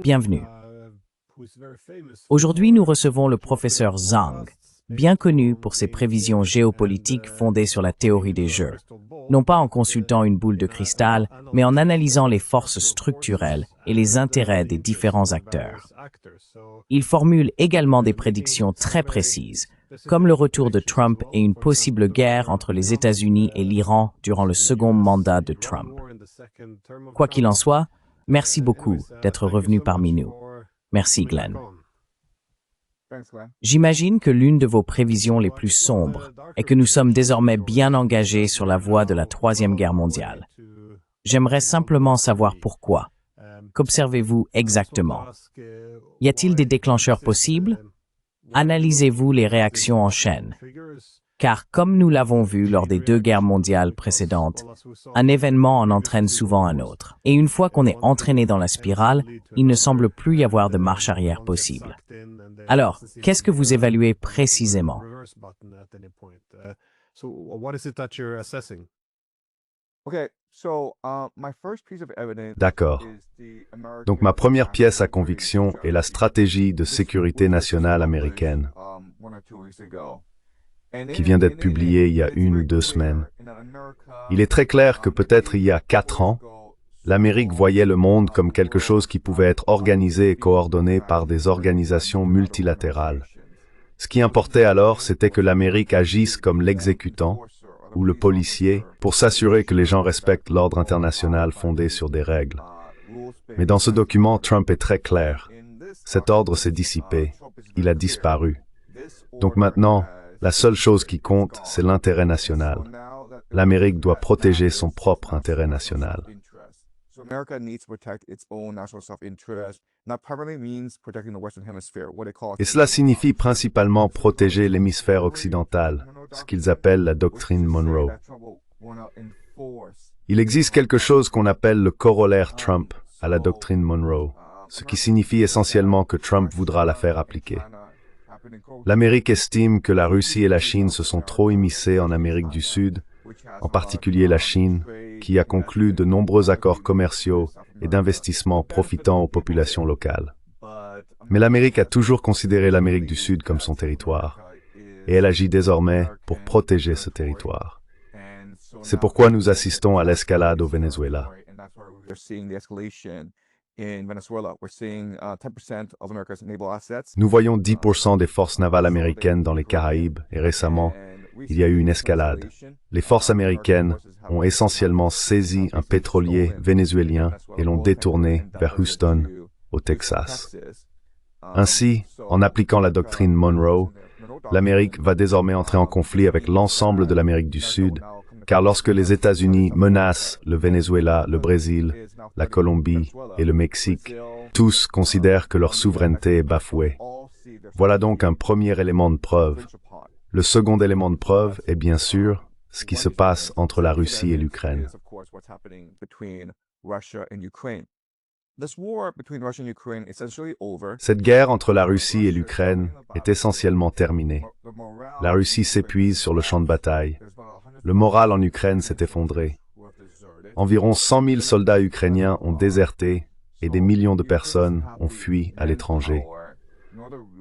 Bienvenue. Aujourd'hui, nous recevons le professeur Zhang, bien connu pour ses prévisions géopolitiques fondées sur la théorie des jeux, non pas en consultant une boule de cristal, mais en analysant les forces structurelles et les intérêts des différents acteurs. Il formule également des prédictions très précises, comme le retour de Trump et une possible guerre entre les États-Unis et l'Iran durant le second mandat de Trump. Quoi qu'il en soit, merci beaucoup d'être revenu parmi nous. Merci, Glenn. J'imagine que l'une de vos prévisions les plus sombres est que nous sommes désormais bien engagés sur la voie de la Troisième Guerre mondiale. J'aimerais simplement savoir pourquoi. Qu'observez-vous exactement? Y a-t-il des déclencheurs possibles? Analysez-vous les réactions en chaîne? Car comme nous l'avons vu lors des deux guerres mondiales précédentes, un événement en entraîne souvent un autre. Et une fois qu'on est entraîné dans la spirale, il ne semble plus y avoir de marche arrière possible. Alors, qu'est-ce que vous évaluez précisément? D'accord. Donc ma première pièce à conviction est la stratégie de sécurité nationale américaine, qui vient d'être publiée il y a 1 ou 2 semaines. Il est très clair que peut-être il y a 4 ans, l'Amérique voyait le monde comme quelque chose qui pouvait être organisé et coordonné par des organisations multilatérales. Ce qui importait alors, c'était que l'Amérique agisse comme l'exécutant ou le policier pour s'assurer que les gens respectent l'ordre international fondé sur des règles. Mais dans ce document, Trump est très clair. Cet ordre s'est dissipé. Il a disparu. Donc maintenant, la seule chose qui compte, c'est l'intérêt national. L'Amérique doit protéger son propre intérêt national. Et cela signifie principalement protéger l'hémisphère occidental, ce qu'ils appellent la doctrine Monroe. Il existe quelque chose qu'on appelle le corollaire Trump à la doctrine Monroe, ce qui signifie essentiellement que Trump voudra la faire appliquer. L'Amérique estime que la Russie et la Chine se sont trop immiscées en Amérique du Sud, en particulier la Chine, qui a conclu de nombreux accords commerciaux et d'investissements profitant aux populations locales. Mais l'Amérique a toujours considéré l'Amérique du Sud comme son territoire, et elle agit désormais pour protéger ce territoire. C'est pourquoi nous assistons à l'escalade au Venezuela. Nous voyons 10% des forces navales américaines dans les Caraïbes et récemment, il y a eu une escalade. Les forces américaines ont essentiellement saisi un pétrolier vénézuélien et l'ont détourné vers Houston, au Texas. Ainsi, en appliquant la doctrine Monroe, l'Amérique va désormais entrer en conflit avec l'ensemble de l'Amérique du Sud, car lorsque les États-Unis menacent le Venezuela, le Brésil, la Colombie et le Mexique, tous considèrent que leur souveraineté est bafouée. Voilà donc un premier élément de preuve. Le second élément de preuve est bien sûr ce qui se passe entre la Russie et l'Ukraine. Cette guerre entre la Russie et l'Ukraine est essentiellement terminée. La Russie s'épuise sur le champ de bataille. Le moral en Ukraine s'est effondré. Environ 100 000 soldats ukrainiens ont déserté et des millions de personnes ont fui à l'étranger.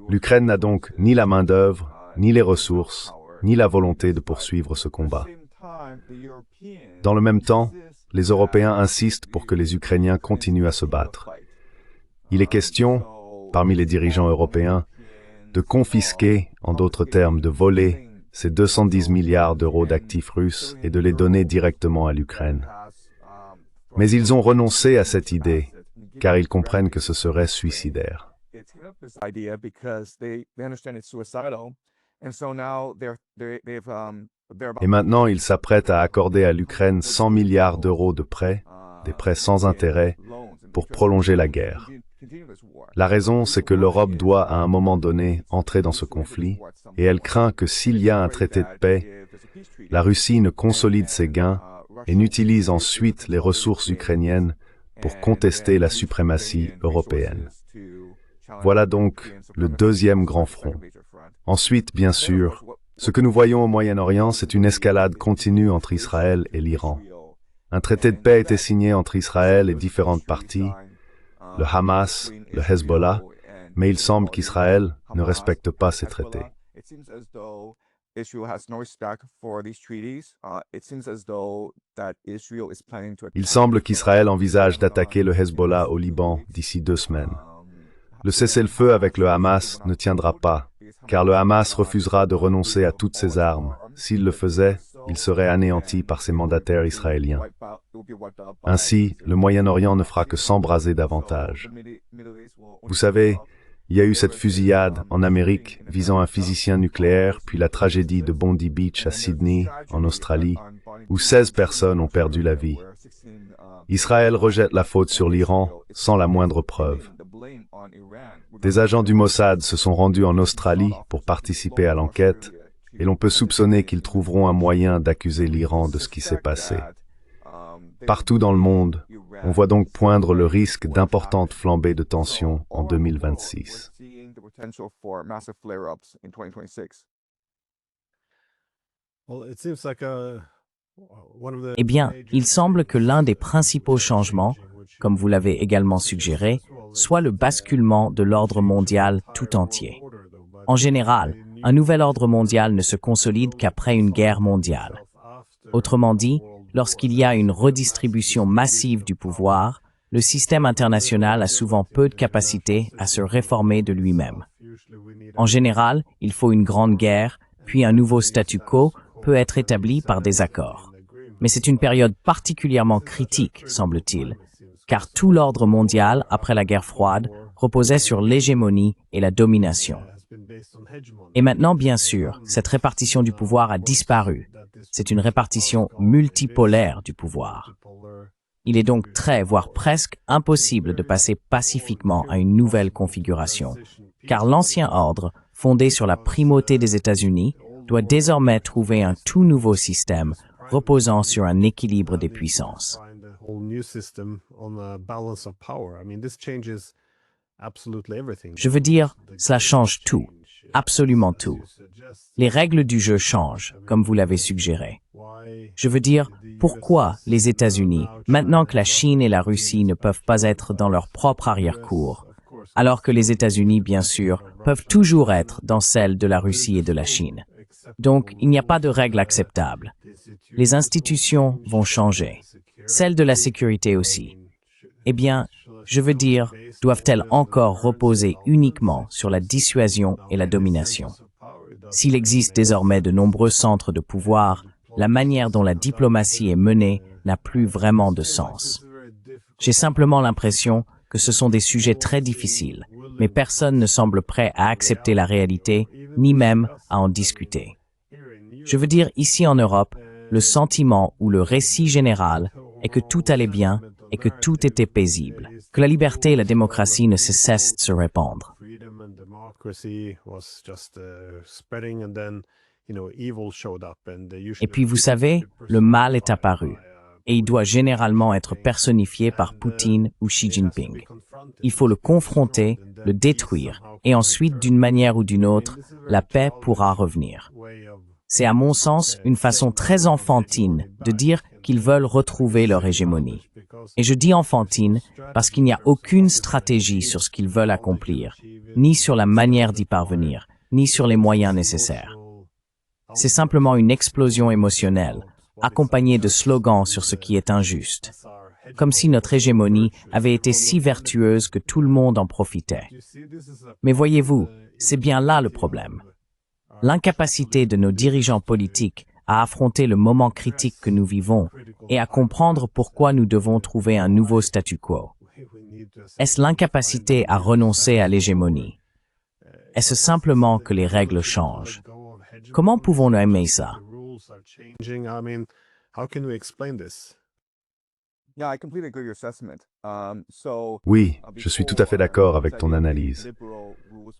L'Ukraine n'a donc ni la main-d'œuvre, ni les ressources, ni la volonté de poursuivre ce combat. Dans le même temps, les Européens insistent pour que les Ukrainiens continuent à se battre. Il est question, parmi les dirigeants européens, de confisquer, en d'autres termes, de voler, ces 210 milliards d'euros d'actifs russes et de les donner directement à l'Ukraine. Mais ils ont renoncé à cette idée, car ils comprennent que ce serait suicidaire. Et maintenant, ils s'apprêtent à accorder à l'Ukraine 100 milliards d'euros de prêts, des prêts sans intérêt, pour prolonger la guerre. La raison, c'est que l'Europe doit, à un moment donné, entrer dans ce conflit, et elle craint que s'il y a un traité de paix, la Russie ne consolide ses gains et n'utilise ensuite les ressources ukrainiennes pour contester la suprématie européenne. Voilà donc le deuxième grand front. Ensuite, bien sûr, ce que nous voyons au Moyen-Orient, c'est une escalade continue entre Israël et l'Iran. Un traité de paix a été signé entre Israël et différentes parties, le Hamas, le Hezbollah, mais il semble qu'Israël ne respecte pas ces traités. Il semble qu'Israël envisage d'attaquer le Hezbollah au Liban d'ici 2 semaines. Le cessez-le-feu avec le Hamas ne tiendra pas, car le Hamas refusera de renoncer à toutes ses armes. S'il le faisait, il serait anéanti par ses mandataires israéliens. Ainsi, le Moyen-Orient ne fera que s'embraser davantage. Vous savez, il y a eu cette fusillade en Amérique visant un physicien nucléaire, puis la tragédie de Bondi Beach à Sydney, en Australie, où 16 personnes ont perdu la vie. Israël rejette la faute sur l'Iran sans la moindre preuve. Des agents du Mossad se sont rendus en Australie pour participer à l'enquête, et l'on peut soupçonner qu'ils trouveront un moyen d'accuser l'Iran de ce qui s'est passé. Partout dans le monde, on voit donc poindre le risque d'importantes flambées de tensions en 2026. Eh bien, il semble que l'un des principaux changements, comme vous l'avez également suggéré, soit le basculement de l'ordre mondial tout entier. En général, un nouvel ordre mondial ne se consolide qu'après une guerre mondiale. Autrement dit, lorsqu'il y a une redistribution massive du pouvoir, le système international a souvent peu de capacité à se réformer de lui-même. En général, il faut une grande guerre, puis un nouveau statu quo peut être établi par des accords. Mais c'est une période particulièrement critique, semble-t-il, car tout l'ordre mondial, après la guerre froide, reposait sur l'hégémonie et la domination. Et maintenant, bien sûr, cette répartition du pouvoir a disparu. C'est une répartition multipolaire du pouvoir. Il est donc très, voire presque, impossible de passer pacifiquement à une nouvelle configuration, car l'ancien ordre, fondé sur la primauté des États-Unis, doit désormais trouver un tout nouveau système reposant sur un équilibre des puissances. Je veux dire, cela change tout, absolument tout. Les règles du jeu changent, comme vous l'avez suggéré. Je veux dire, pourquoi les États-Unis, maintenant que la Chine et la Russie ne peuvent pas être dans leur propre arrière-cour, alors que les États-Unis, bien sûr, peuvent toujours être dans celle de la Russie et de la Chine. Donc, il n'y a pas de règles acceptables. Les institutions vont changer. Celles de la sécurité aussi. Eh bien, je veux dire, doivent-elles encore reposer uniquement sur la dissuasion et la domination? S'il existe désormais de nombreux centres de pouvoir, la manière dont la diplomatie est menée n'a plus vraiment de sens. J'ai simplement l'impression que ce sont des sujets très difficiles, mais personne ne semble prêt à accepter la réalité, ni même à en discuter. Je veux dire, ici en Europe, le sentiment ou le récit général est que tout allait bien et que tout était paisible, que la liberté et la démocratie ne cessent de se répandre. Et puis vous savez, le mal est apparu, et il doit généralement être personnifié par Poutine ou Xi Jinping. Il faut le confronter, le détruire, et ensuite, d'une manière ou d'une autre, la paix pourra revenir. C'est à mon sens une façon très enfantine de dire qu'ils veulent retrouver leur hégémonie. Et je dis enfantine parce qu'il n'y a aucune stratégie sur ce qu'ils veulent accomplir, ni sur la manière d'y parvenir, ni sur les moyens nécessaires. C'est simplement une explosion émotionnelle, accompagnée de slogans sur ce qui est injuste, comme si notre hégémonie avait été si vertueuse que tout le monde en profitait. Mais voyez-vous, c'est bien là le problème. L'incapacité de nos dirigeants politiques à affronter le moment critique que nous vivons et à comprendre pourquoi nous devons trouver un nouveau statu quo. Est-ce l'incapacité à renoncer à l'hégémonie? Est-ce simplement que les règles changent? Comment pouvons-nous aimer ça? Oui, je suis tout à fait d'accord avec ton analyse.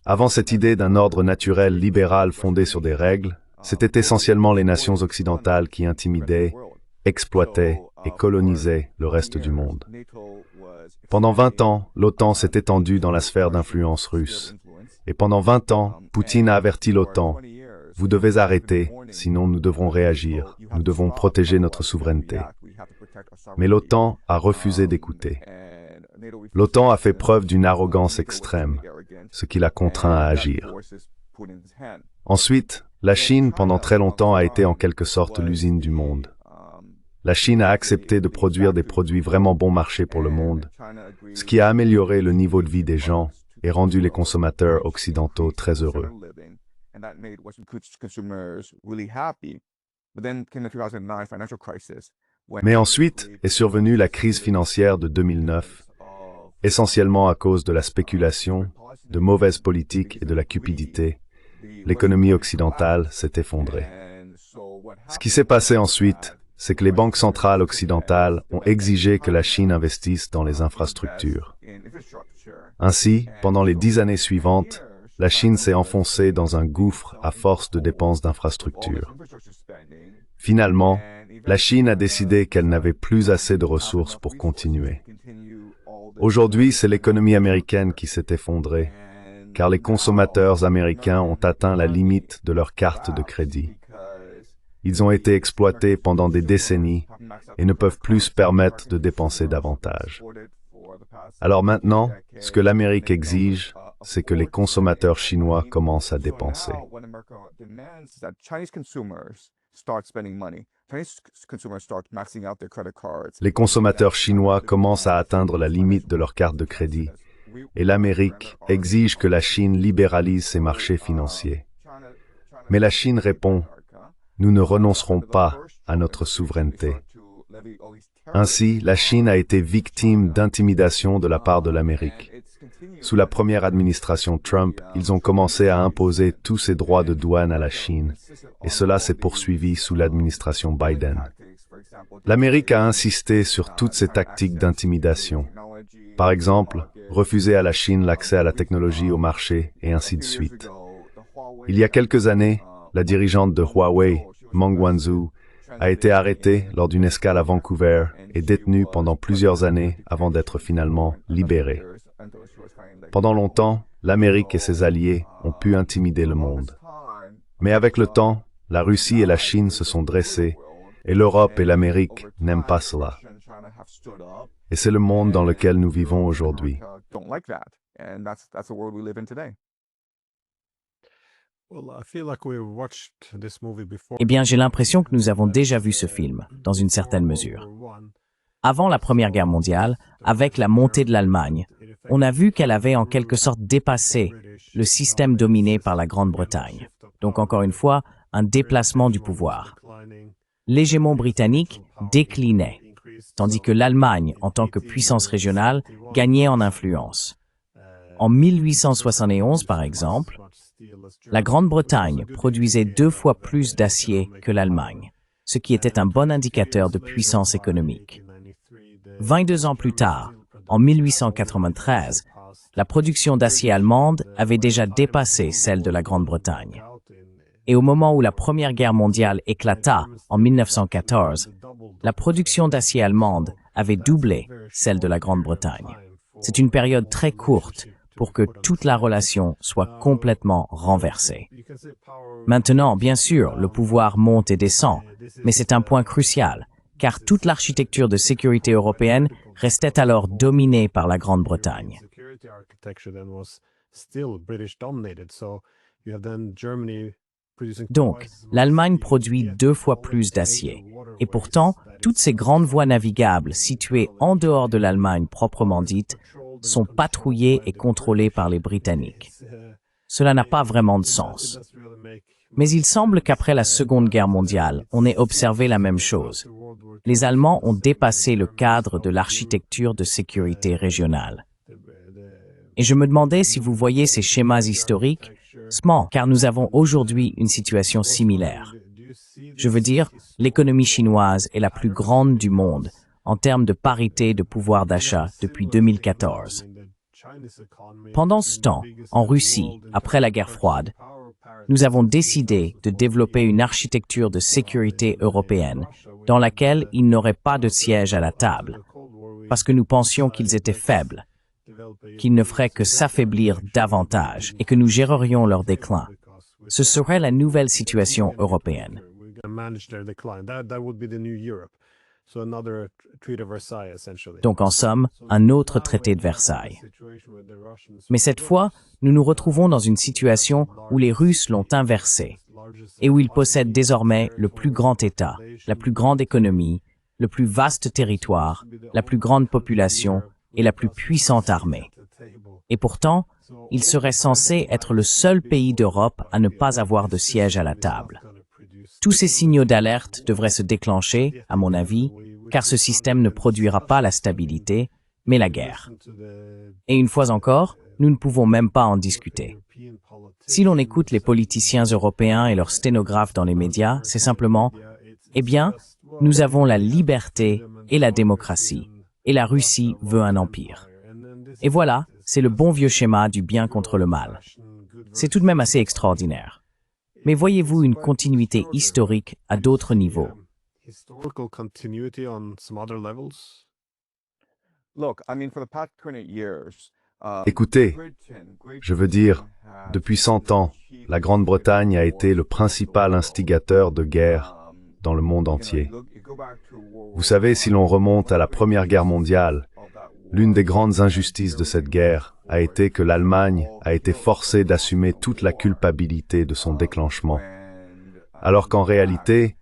Avant cette idée d'un ordre naturel libéral fondé sur des règles, c'était essentiellement les nations occidentales qui intimidaient, exploitaient et colonisaient le reste du monde. Pendant 20 ans, l'OTAN s'est étendue dans la sphère d'influence russe. Et pendant 20 ans, Poutine a averti l'OTAN. Vous devez arrêter, sinon nous devrons réagir. Nous devons protéger notre souveraineté. Mais l'OTAN a refusé d'écouter. L'OTAN a fait preuve d'une arrogance extrême, ce qui l'a contraint à agir. Ensuite, la Chine, pendant très longtemps, a été en quelque sorte l'usine du monde. La Chine a accepté de produire des produits vraiment bon marché pour le monde, ce qui a amélioré le niveau de vie des gens et rendu les consommateurs occidentaux très heureux. Mais ensuite est survenue la crise financière de 2009, essentiellement à cause de la spéculation, de mauvaises politiques et de la cupidité. L'économie occidentale s'est effondrée. Ce qui s'est passé ensuite, c'est que les banques centrales occidentales ont exigé que la Chine investisse dans les infrastructures. Ainsi, pendant les 10 années suivantes, la Chine s'est enfoncée dans un gouffre à force de dépenses d'infrastructures. Finalement, la Chine a décidé qu'elle n'avait plus assez de ressources pour continuer. Aujourd'hui, c'est l'économie américaine qui s'est effondrée, car les consommateurs américains ont atteint la limite de leur carte de crédit. Ils ont été exploités pendant des décennies et ne peuvent plus se permettre de dépenser davantage. Alors maintenant, ce que l'Amérique exige, c'est que les consommateurs chinois commencent à dépenser. Les consommateurs chinois commencent à atteindre la limite de leur carte de crédit et l'Amérique exige que la Chine libéralise ses marchés financiers. Mais la Chine répond: nous ne renoncerons pas à notre souveraineté. Ainsi, la Chine a été victime d'intimidation de la part de l'Amérique. Sous la première administration Trump, ils ont commencé à imposer tous ces droits de douane à la Chine, et cela s'est poursuivi sous l'administration Biden. L'Amérique a insisté sur toutes ces tactiques d'intimidation. Par exemple, refuser à la Chine l'accès à la technologie au marché, et ainsi de suite. Il y a quelques années, la dirigeante de Huawei, Meng Wanzhou, a été arrêtée lors d'une escale à Vancouver et détenue pendant plusieurs années avant d'être finalement libérée. Pendant longtemps, l'Amérique et ses alliés ont pu intimider le monde. Mais avec le temps, la Russie et la Chine se sont dressées et l'Europe et l'Amérique n'aiment pas cela. Et c'est le monde dans lequel nous vivons aujourd'hui. Eh bien, j'ai l'impression que nous avons déjà vu ce film, dans une certaine mesure. Avant la Première Guerre mondiale, avec la montée de l'Allemagne, on a vu qu'elle avait en quelque sorte dépassé le système dominé par la Grande-Bretagne. Donc encore une fois, un déplacement du pouvoir. L'hégémon britannique déclinait, tandis que l'Allemagne, en tant que puissance régionale, gagnait en influence. En 1871, par exemple, la Grande-Bretagne produisait 2 fois plus d'acier que l'Allemagne, ce qui était un bon indicateur de puissance économique. 22 ans plus tard, en 1893, la production d'acier allemande avait déjà dépassé celle de la Grande-Bretagne. Et au moment où la Première Guerre mondiale éclata, en 1914, la production d'acier allemande avait doublé celle de la Grande-Bretagne. C'est une période très courte pour que toute la relation soit complètement renversée. Maintenant, bien sûr, le pouvoir monte et descend, mais c'est un point crucial, car toute l'architecture de sécurité européenne restait alors dominée par la Grande-Bretagne. Donc, l'Allemagne produit 2 fois plus d'acier. Et pourtant, toutes ces grandes voies navigables situées en dehors de l'Allemagne proprement dite sont patrouillées et contrôlées par les Britanniques. Cela n'a pas vraiment de sens. Mais il semble qu'après la Seconde Guerre mondiale, on ait observé la même chose. Les Allemands ont dépassé le cadre de l'architecture de sécurité régionale. Et je me demandais si vous voyez ces schémas historiques, car nous avons aujourd'hui une situation similaire. Je veux dire, l'économie chinoise est la plus grande du monde en termes de parité de pouvoir d'achat depuis 2014. Pendant ce temps, en Russie, après la guerre froide, nous avons décidé de développer une architecture de sécurité européenne dans laquelle ils n'auraient pas de siège à la table, parce que nous pensions qu'ils étaient faibles, qu'ils ne feraient que s'affaiblir davantage et que nous gérerions leur déclin. Ce serait la nouvelle situation européenne. Donc en somme, un autre traité de Versailles. Mais cette fois, nous nous retrouvons dans une situation où les Russes l'ont inversé et où ils possèdent désormais le plus grand État, la plus grande économie, le plus vaste territoire, la plus grande population et la plus puissante armée. Et pourtant, il serait censé être le seul pays d'Europe à ne pas avoir de siège à la table. Tous ces signaux d'alerte devraient se déclencher, à mon avis, car ce système ne produira pas la stabilité, mais la guerre. Et une fois encore, nous ne pouvons même pas en discuter. Si l'on écoute les politiciens européens et leurs sténographes dans les médias, c'est simplement « Eh bien, nous avons la liberté et la démocratie, et la Russie veut un empire. » Et voilà, c'est le bon vieux schéma du bien contre le mal. C'est tout de même assez extraordinaire. Mais voyez-vous une continuité historique à d'autres niveaux? Écoutez, je veux dire, depuis 100 ans, la Grande-Bretagne a été le principal instigateur de guerre dans le monde entier. Vous savez, si l'on remonte à la Première Guerre mondiale, l'une des grandes injustices de cette guerre a été que l'Allemagne a été forcée d'assumer toute la culpabilité de son déclenchement. Alors qu'en réalité,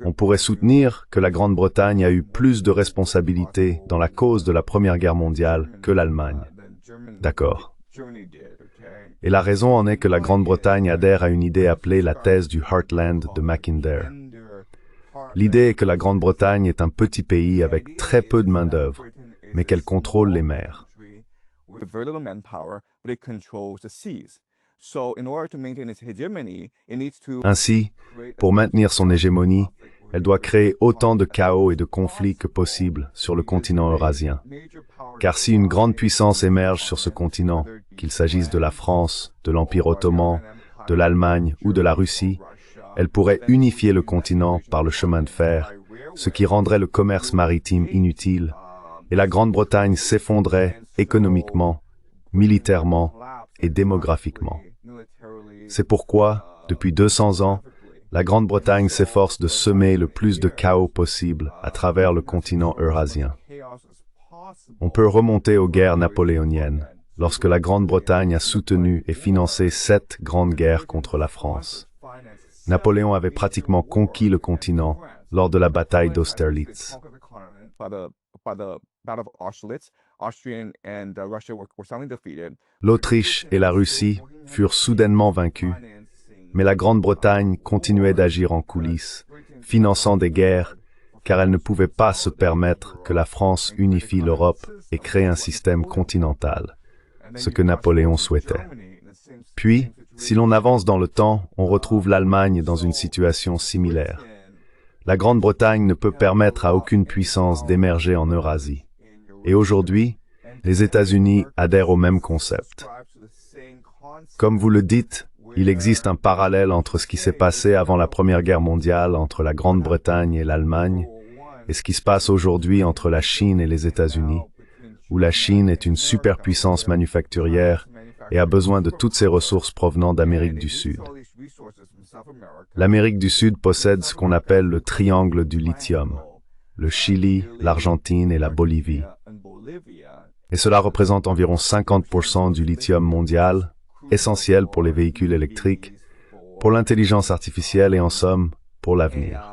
on pourrait soutenir que la Grande-Bretagne a eu plus de responsabilités dans la cause de la Première Guerre mondiale que l'Allemagne. D'accord. Et la raison en est que la Grande-Bretagne adhère à une idée appelée la thèse du Heartland de Mackinder. L'idée est que la Grande-Bretagne est un petit pays avec très peu de main-d'œuvre, mais qu'elle contrôle les mers. Ainsi, pour maintenir son hégémonie, elle doit créer autant de chaos et de conflits que possible sur le continent eurasien. Car si une grande puissance émerge sur ce continent, qu'il s'agisse de la France, de l'Empire ottoman, de l'Allemagne ou de la Russie, elle pourrait unifier le continent par le chemin de fer, ce qui rendrait le commerce maritime inutile, et la Grande-Bretagne s'effondrait économiquement, militairement et démographiquement. C'est pourquoi, depuis 200 ans, la Grande-Bretagne s'efforce de semer le plus de chaos possible à travers le continent eurasien. On peut remonter aux guerres napoléoniennes, lorsque la Grande-Bretagne a soutenu et financé 7 grandes guerres contre la France. Napoléon avait pratiquement conquis le continent lors de la bataille d'Austerlitz. L'Autriche et la Russie furent soudainement vaincus, mais la Grande-Bretagne continuait d'agir en coulisses, finançant des guerres, car elle ne pouvait pas se permettre que la France unifie l'Europe et crée un système continental, ce que Napoléon souhaitait. Puis, si l'on avance dans le temps, on retrouve l'Allemagne dans une situation similaire. La Grande-Bretagne ne peut permettre à aucune puissance d'émerger en Eurasie. Et aujourd'hui, les États-Unis adhèrent au même concept. Comme vous le dites, il existe un parallèle entre ce qui s'est passé avant la Première Guerre mondiale entre la Grande-Bretagne et l'Allemagne et ce qui se passe aujourd'hui entre la Chine et les États-Unis, où la Chine est une superpuissance manufacturière et a besoin de toutes ses ressources provenant d'Amérique du Sud. L'Amérique du Sud possède ce qu'on appelle le triangle du lithium, le Chili, l'Argentine et la Bolivie. Et cela représente environ 50% du lithium mondial, essentiel pour les véhicules électriques, pour l'intelligence artificielle et en somme, pour l'avenir.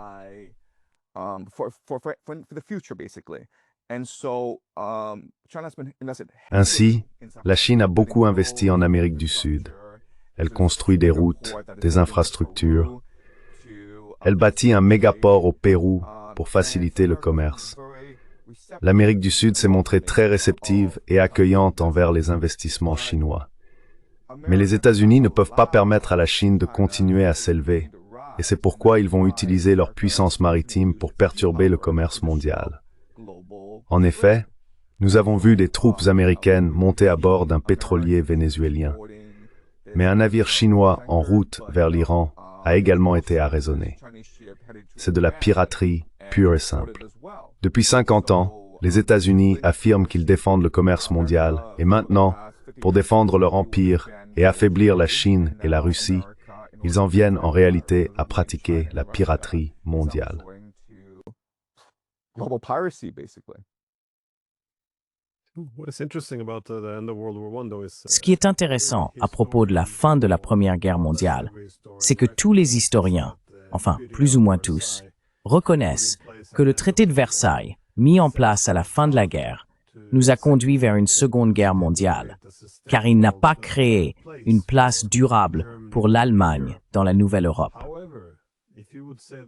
Ainsi, la Chine a beaucoup investi en Amérique du Sud. Elle construit des routes, des infrastructures. Elle bâtit un mégaport au Pérou pour faciliter le commerce. L'Amérique du Sud s'est montrée très réceptive et accueillante envers les investissements chinois. Mais les États-Unis ne peuvent pas permettre à la Chine de continuer à s'élever, et c'est pourquoi ils vont utiliser leur puissance maritime pour perturber le commerce mondial. En effet, nous avons vu des troupes américaines monter à bord d'un pétrolier vénézuélien. Mais un navire chinois en route vers l'Iran a également été arraisonné. C'est de la piraterie pure et simple. Depuis 50 ans, les États-Unis affirment qu'ils défendent le commerce mondial, et maintenant, pour défendre leur empire et affaiblir la Chine et la Russie, Ils en viennent en réalité à pratiquer la piraterie mondiale. Ce qui est intéressant à propos de la fin de la Première Guerre mondiale, c'est que tous les historiens, enfin plus ou moins tous, reconnaissent que le traité de Versailles, mis en place à la fin de la guerre, nous a conduit vers une Seconde Guerre mondiale, car il n'a pas créé une place durable pour l'Allemagne dans la Nouvelle Europe.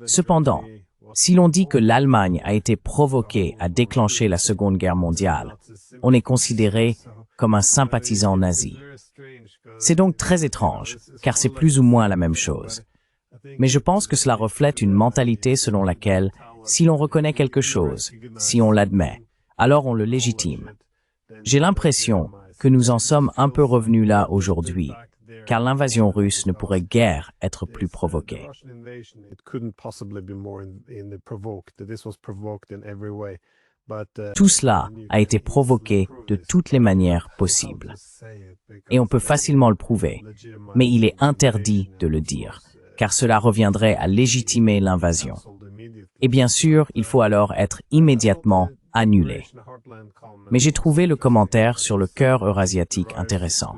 Cependant, si l'on dit que l'Allemagne a été provoquée à déclencher la Seconde Guerre mondiale, on est considéré comme un sympathisant nazi. C'est donc très étrange, car c'est plus ou moins la même chose. Mais je pense que cela reflète une mentalité selon laquelle, si l'on reconnaît quelque chose, si on l'admet, alors on le légitime. J'ai l'impression que nous en sommes un peu revenus là aujourd'hui, car l'invasion russe ne pourrait guère être plus provoquée. Tout cela a été provoqué de toutes les manières possibles. Et on peut facilement le prouver, mais il est interdit de le dire, car cela reviendrait à légitimer l'invasion. Et bien sûr, il faut alors être immédiatement annulé. Mais j'ai trouvé le commentaire sur le cœur eurasiatique intéressant.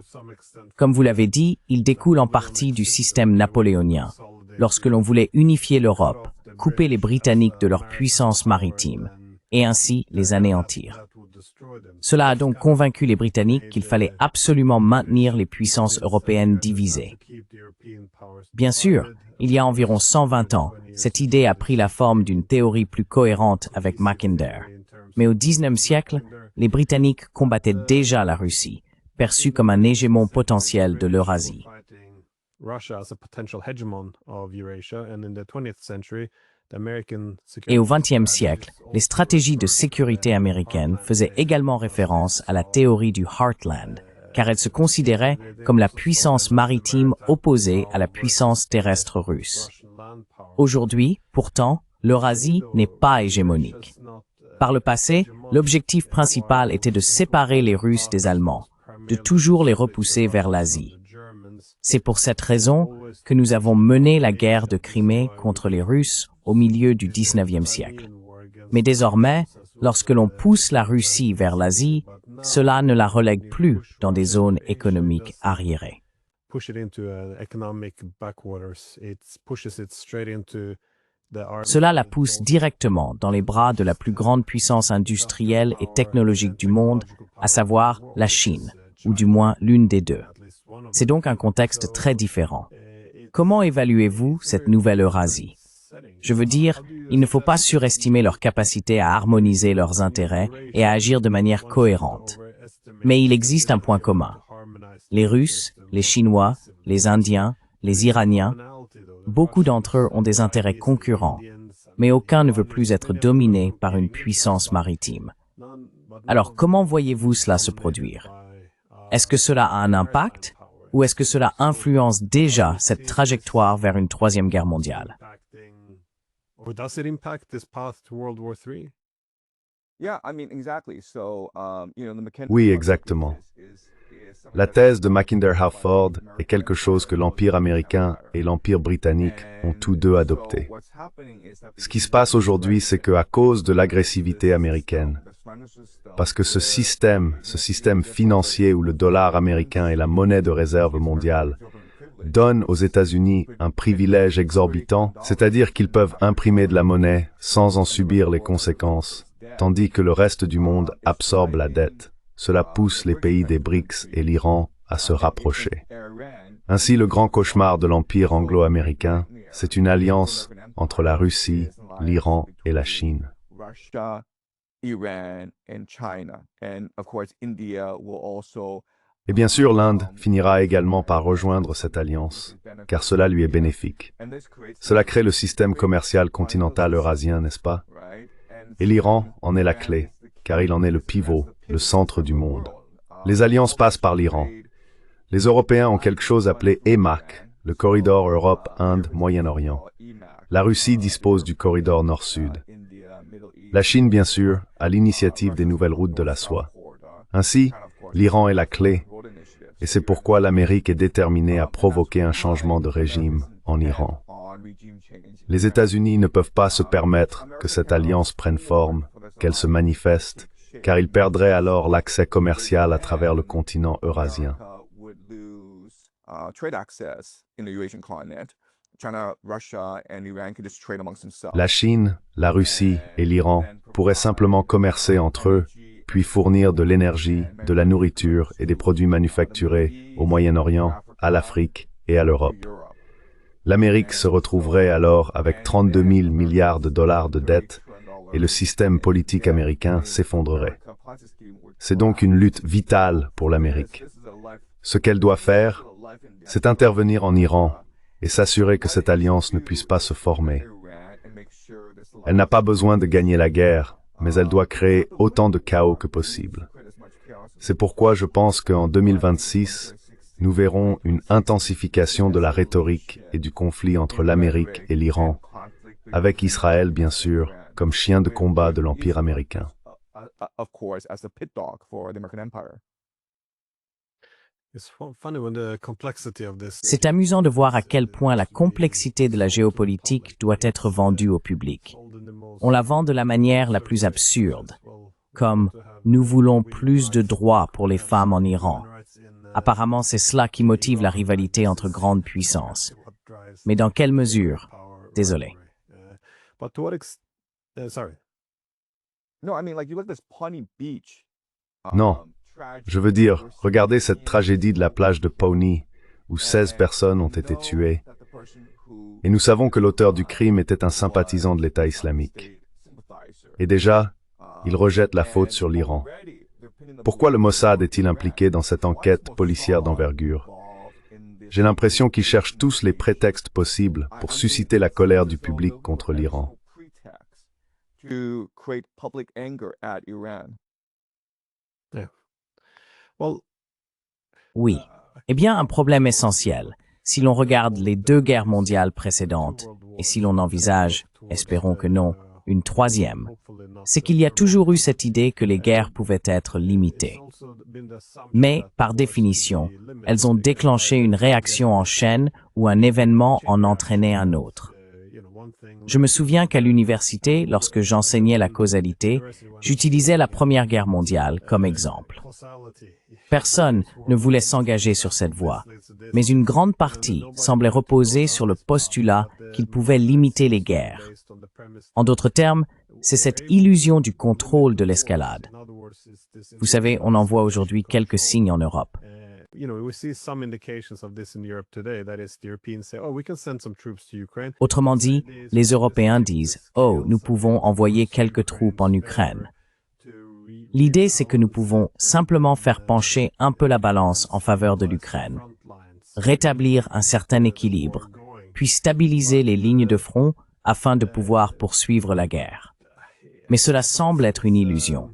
Comme vous l'avez dit, il découle en partie du système napoléonien, lorsque l'on voulait unifier l'Europe, couper les Britanniques de leur puissance maritime, et ainsi les anéantir. Cela a donc convaincu les Britanniques qu'il fallait absolument maintenir les puissances européennes divisées. Bien sûr, il y a environ 120 ans, cette idée a pris la forme d'une théorie plus cohérente avec Mackinder. Mais au XIXe siècle, les Britanniques combattaient déjà la Russie, perçue comme un hégémon potentiel de l'Eurasie. Et au XXe siècle, les stratégies de sécurité américaines faisaient également référence à la théorie du Heartland, car elles se considéraient comme la puissance maritime opposée à la puissance terrestre russe. Aujourd'hui, pourtant, l'Eurasie n'est pas hégémonique. Par le passé, l'objectif principal était de séparer les Russes des Allemands, de toujours les repousser vers l'Asie. C'est pour cette raison que nous avons mené la guerre de Crimée contre les Russes au milieu du XIXe siècle. Mais désormais, lorsque l'on pousse la Russie vers l'Asie, cela ne la relègue plus dans des zones économiques arriérées. Cela la pousse directement dans les bras de la plus grande puissance industrielle et technologique du monde, à savoir la Chine, ou du moins l'une des deux. C'est donc un contexte très différent. Comment évaluez-vous cette nouvelle Eurasie? Je veux dire, il ne faut pas surestimer leur capacité à harmoniser leurs intérêts et à agir de manière cohérente. Mais il existe un point commun. Les Russes, les Chinois, les Indiens, les Iraniens, beaucoup d'entre eux ont des intérêts concurrents, mais aucun ne veut plus être dominé par une puissance maritime. Alors comment voyez-vous cela se produire? Est-ce que cela a un impact, ou est-ce que cela influence déjà cette trajectoire vers une troisième guerre mondiale? Oui, exactement. La thèse de Mackinder-Halford est quelque chose que l'Empire américain et l'Empire britannique ont tous deux adopté. Ce qui se passe aujourd'hui, c'est qu'à cause de l'agressivité américaine, parce que ce système financier où le dollar américain est la monnaie de réserve mondiale, donne aux États-Unis un privilège exorbitant, c'est-à-dire qu'ils peuvent imprimer de la monnaie sans en subir les conséquences, tandis que le reste du monde absorbe la dette. Cela pousse les pays des BRICS et l'Iran à se rapprocher. Ainsi, le grand cauchemar de l'Empire anglo-américain, c'est une alliance entre la Russie, l'Iran et la Chine. Et bien sûr, l'Inde finira également par rejoindre cette alliance, car cela lui est bénéfique. Cela crée le système commercial continental eurasien, n'est-ce pas? Et l'Iran en est la clé, car il en est le pivot, le centre du monde. Les alliances passent par l'Iran. Les Européens ont quelque chose appelé EMAC, le corridor Europe-Inde-Moyen-Orient. La Russie dispose du corridor Nord-Sud. La Chine, bien sûr, a l'initiative des nouvelles routes de la soie. Ainsi, l'Iran est la clé, Et c'est pourquoi l'Amérique est déterminée à provoquer un changement de régime en Iran. Les États-Unis ne peuvent pas se permettre que cette alliance prenne forme, qu'elle se manifeste, car ils perdraient alors l'accès commercial à travers le continent eurasien. La Chine, la Russie et l'Iran pourraient simplement commercer entre eux, puis fournir de l'énergie, de la nourriture et des produits manufacturés au Moyen-Orient, à l'Afrique et à l'Europe. L'Amérique se retrouverait alors avec 32 000 milliards de dollars de dettes et le système politique américain s'effondrerait. C'est donc une lutte vitale pour l'Amérique. Ce qu'elle doit faire, c'est intervenir en Iran et s'assurer que cette alliance ne puisse pas se former. Elle n'a pas besoin de gagner la guerre, mais elle doit créer autant de chaos que possible. C'est pourquoi je pense qu'en 2026, nous verrons une intensification de la rhétorique et du conflit entre l'Amérique et l'Iran, avec Israël, bien sûr, comme chien de combat de l'Empire américain. C'est amusant de voir à quel point la complexité de la géopolitique doit être vendue au public. On la vend de la manière la plus absurde, comme « nous voulons plus de droits pour les femmes en Iran ». Apparemment, c'est cela qui motive la rivalité entre grandes puissances. Mais dans quelle mesure? Désolé. Non, je veux dire, regardez cette tragédie de la plage de Pawnee, où 16 personnes ont été tuées. Et nous savons que l'auteur du crime était un sympathisant de l'État islamique. Et déjà, il rejette la faute sur l'Iran. Pourquoi le Mossad est-il impliqué dans cette enquête policière d'envergure? J'ai l'impression qu'ils cherchent tous les prétextes possibles pour susciter la colère du public contre l'Iran. Oui. Eh bien, un problème essentiel, si l'on regarde les 2 guerres mondiales précédentes, et si l'on envisage, espérons que non, une troisième, c'est qu'il y a toujours eu cette idée que les guerres pouvaient être limitées. Mais, par définition, elles ont déclenché une réaction en chaîne où un événement en entraînait un autre. Je me souviens qu'à l'université, lorsque j'enseignais la causalité, j'utilisais la Première Guerre mondiale comme exemple. Personne ne voulait s'engager sur cette voie, mais une grande partie semblait reposer sur le postulat qu'il pouvait limiter les guerres. En d'autres termes, c'est cette illusion du contrôle de l'escalade. Vous savez, on en voit aujourd'hui quelques signes en Europe. Autrement dit, les Européens disent « Oh, nous pouvons envoyer quelques troupes en Ukraine ». L'idée, c'est que nous pouvons simplement faire pencher un peu la balance en faveur de l'Ukraine, rétablir un certain équilibre, puis stabiliser les lignes de front afin de pouvoir poursuivre la guerre. Mais cela semble être une illusion.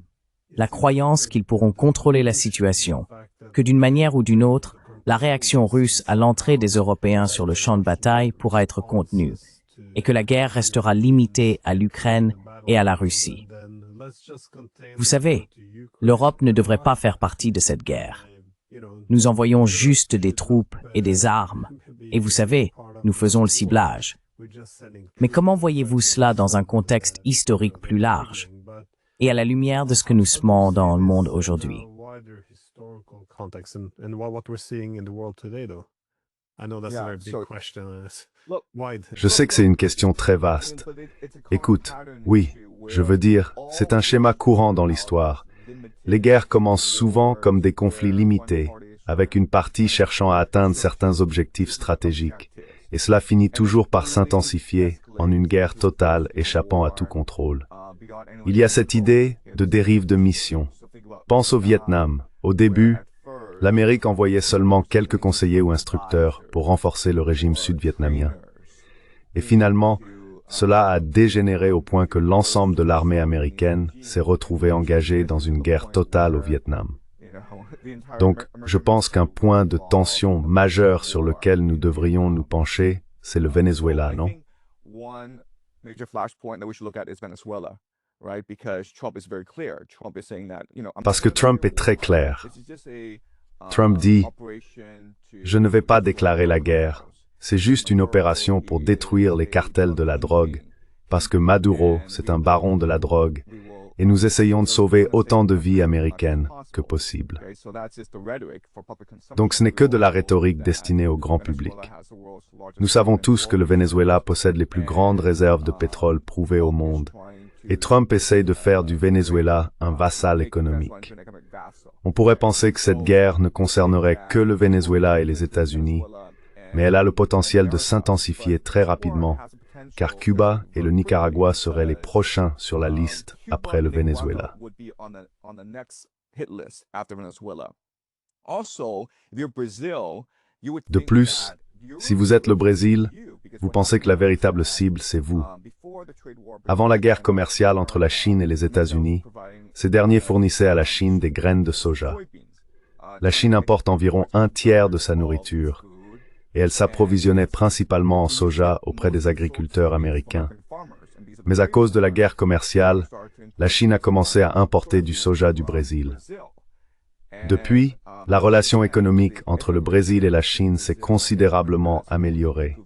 La croyance qu'ils pourront contrôler la situation, que d'une manière ou d'une autre, la réaction russe à l'entrée des Européens sur le champ de bataille pourra être contenue, et que la guerre restera limitée à l'Ukraine et à la Russie. Vous savez, l'Europe ne devrait pas faire partie de cette guerre. Nous envoyons juste des troupes et des armes, et vous savez, nous faisons le ciblage. Mais comment voyez-vous cela dans un contexte historique plus large, et à la lumière de ce que nous semons dans le monde aujourd'hui? Je sais que c'est une question très vaste. Écoute, oui, je veux dire, c'est un schéma courant dans l'histoire. Les guerres commencent souvent comme des conflits limités, avec une partie cherchant à atteindre certains objectifs stratégiques. Et cela finit toujours par s'intensifier en une guerre totale échappant à tout contrôle. Il y a cette idée de dérive de mission. Pense au Vietnam. Au début, l'Amérique envoyait seulement quelques conseillers ou instructeurs pour renforcer le régime sud-vietnamien. Et finalement, cela a dégénéré au point que l'ensemble de l'armée américaine s'est retrouvée engagée dans une guerre totale au Vietnam. Donc, je pense qu'un point de tension majeur sur lequel nous devrions nous pencher, c'est le Venezuela, non? Parce que Trump est très clair. Trump dit « Je ne vais pas déclarer la guerre. C'est juste une opération pour détruire les cartels de la drogue, parce que Maduro, c'est un baron de la drogue, et nous essayons de sauver autant de vies américaines que possible. » Donc ce n'est que de la rhétorique destinée au grand public. Nous savons tous que le Venezuela possède les plus grandes réserves de pétrole prouvées au monde, et Trump essaye de faire du Venezuela un vassal économique. On pourrait penser que cette guerre ne concernerait que le Venezuela et les États-Unis, mais elle a le potentiel de s'intensifier très rapidement, car Cuba et le Nicaragua seraient les prochains sur la liste après le Venezuela. De plus, si vous êtes le Brésil, vous pensez que la véritable cible, c'est vous. Avant la guerre commerciale entre la Chine et les États-Unis, ces derniers fournissaient à la Chine des graines de soja. La Chine importe environ un tiers de sa nourriture, et elle s'approvisionnait principalement en soja auprès des agriculteurs américains. Mais à cause de la guerre commerciale, la Chine a commencé à importer du soja du Brésil. Depuis, la relation économique entre le Brésil et la Chine s'est considérablement améliorée.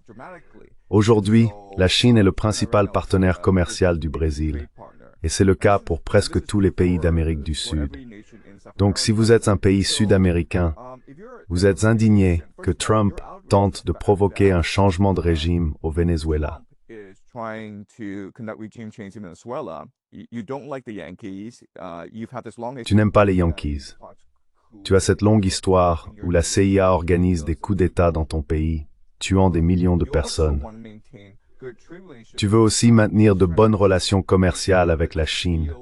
Aujourd'hui, la Chine est le principal partenaire commercial du Brésil, et c'est le cas pour presque tous les pays d'Amérique du Sud. Donc si vous êtes un pays sud-américain, vous êtes indigné que Trump tente de provoquer un changement de régime au Venezuela. Tu n'aimes pas les Yankees. Tu as cette longue histoire où la CIA organise des coups d'État dans ton pays, tuant des millions de personnes. Tu veux aussi maintenir de bonnes relations commerciales avec la Chine,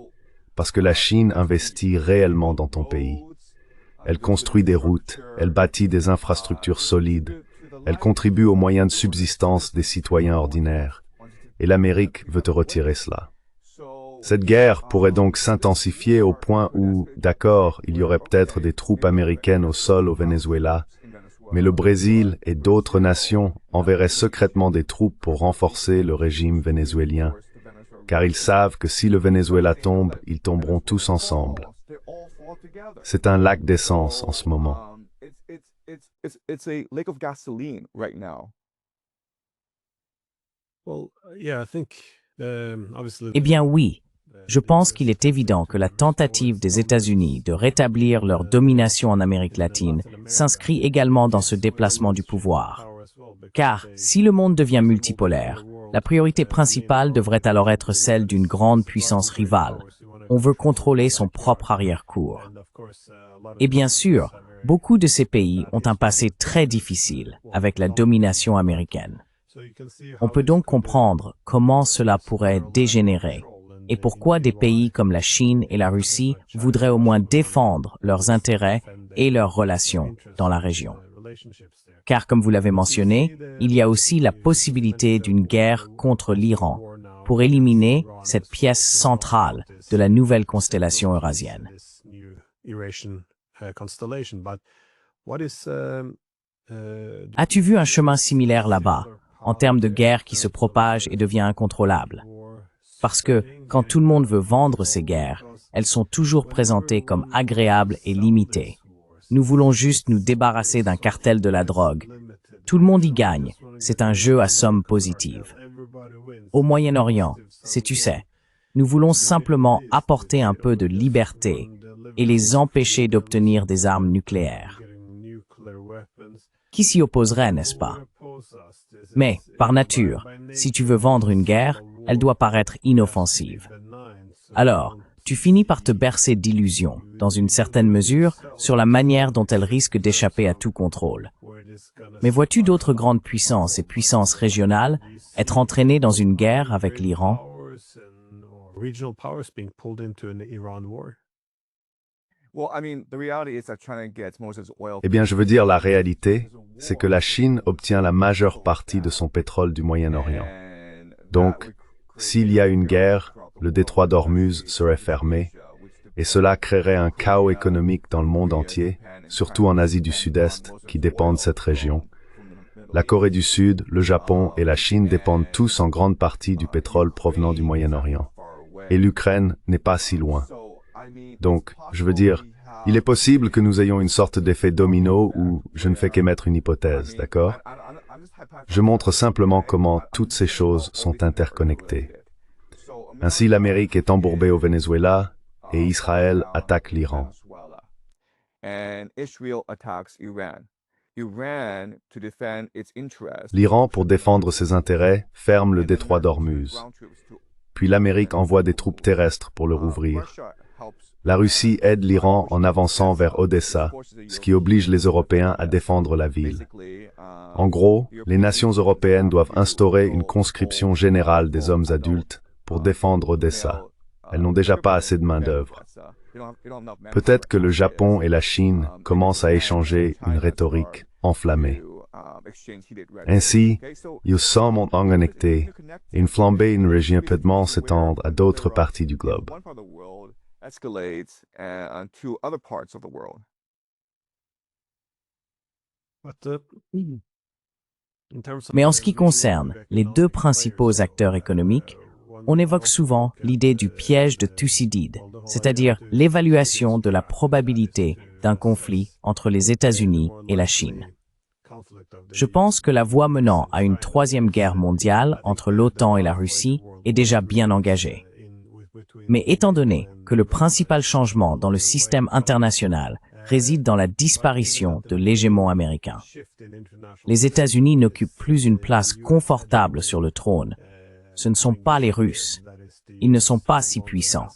parce que la Chine investit réellement dans ton pays. Elle construit des routes, elle bâtit des infrastructures solides, elle contribue aux moyens de subsistance des citoyens ordinaires, et l'Amérique veut te retirer cela. Cette guerre pourrait donc s'intensifier au point où, d'accord, il y aurait peut-être des troupes américaines au sol au Venezuela, mais le Brésil et d'autres nations enverraient secrètement des troupes pour renforcer le régime vénézuélien, car ils savent que si le Venezuela tombe, ils tomberont tous ensemble. C'est un lac d'essence en ce moment. Eh bien oui, je pense qu'il est évident que la tentative des États-Unis de rétablir leur domination en Amérique latine s'inscrit également dans ce déplacement du pouvoir. Car si le monde devient multipolaire, la priorité principale devrait alors être celle d'une grande puissance rivale. On veut contrôler son propre arrière-cour. Et bien sûr, beaucoup de ces pays ont un passé très difficile avec la domination américaine. On peut donc comprendre comment cela pourrait dégénérer et pourquoi des pays comme la Chine et la Russie voudraient au moins défendre leurs intérêts et leurs relations dans la région. Car comme vous l'avez mentionné, il y a aussi la possibilité d'une guerre contre l'Iran pour éliminer cette pièce centrale de la nouvelle constellation eurasienne. As-tu vu un chemin similaire là-bas, en termes de guerre qui se propage et devient incontrôlable? Parce que, quand tout le monde veut vendre ces guerres, elles sont toujours présentées comme agréables et limitées. Nous voulons juste nous débarrasser d'un cartel de la drogue. Tout le monde y gagne, c'est un jeu à somme positive. Au Moyen-Orient, tu sais, nous voulons simplement apporter un peu de liberté et les empêcher d'obtenir des armes nucléaires. Qui s'y opposerait, n'est-ce pas? Mais, par nature, si tu veux vendre une guerre, elle doit paraître inoffensive. Alors, tu finis par te bercer d'illusions, dans une certaine mesure, sur la manière dont elle risque d'échapper à tout contrôle. Mais vois-tu d'autres grandes puissances et puissances régionales être entraînées dans une guerre avec l'Iran? Eh bien, je veux dire, la réalité, c'est que la Chine obtient la majeure partie de son pétrole du Moyen-Orient. Donc, s'il y a une guerre, le détroit d'Ormuz serait fermé, et cela créerait un chaos économique dans le monde entier, surtout en Asie du Sud-Est, qui dépend de cette région. La Corée du Sud, le Japon et la Chine dépendent tous en grande partie du pétrole provenant du Moyen-Orient. Et l'Ukraine n'est pas si loin. Donc, je veux dire, Il est possible que nous ayons une sorte d'effet domino où je ne fais qu'émettre une hypothèse, d'accord? Je montre simplement comment toutes ces choses sont interconnectées. Ainsi, l'Amérique est embourbée au Venezuela et Israël attaque l'Iran. L'Iran, pour défendre ses intérêts, ferme le détroit d'Ormuz. Puis l'Amérique envoie des troupes terrestres pour le rouvrir. La Russie aide l'Iran en avançant vers Odessa, ce qui oblige les Européens à défendre la ville. En gros, les nations européennes doivent instaurer une conscription générale des hommes adultes pour défendre Odessa. Elles n'ont déjà pas assez de main-d'œuvre. Peut-être que le Japon et la Chine commencent à échanger une rhétorique enflammée. Ainsi, ils sont connectés et une flambée une région peut s'étendre à d'autres parties du globe. Mais en ce qui concerne les deux principaux acteurs économiques, on évoque souvent l'idée du piège de Thucydide, c'est-à-dire l'évaluation de la probabilité d'un conflit entre les États-Unis et la Chine. Je pense que la voie menant à une troisième guerre mondiale entre l'OTAN et la Russie est déjà bien engagée. Mais étant donné que le principal changement dans le système international réside dans la disparition de l'hégémon américain, les États-Unis n'occupent plus une place confortable sur le trône. Ce ne sont pas les Russes. Ils ne sont pas si puissants.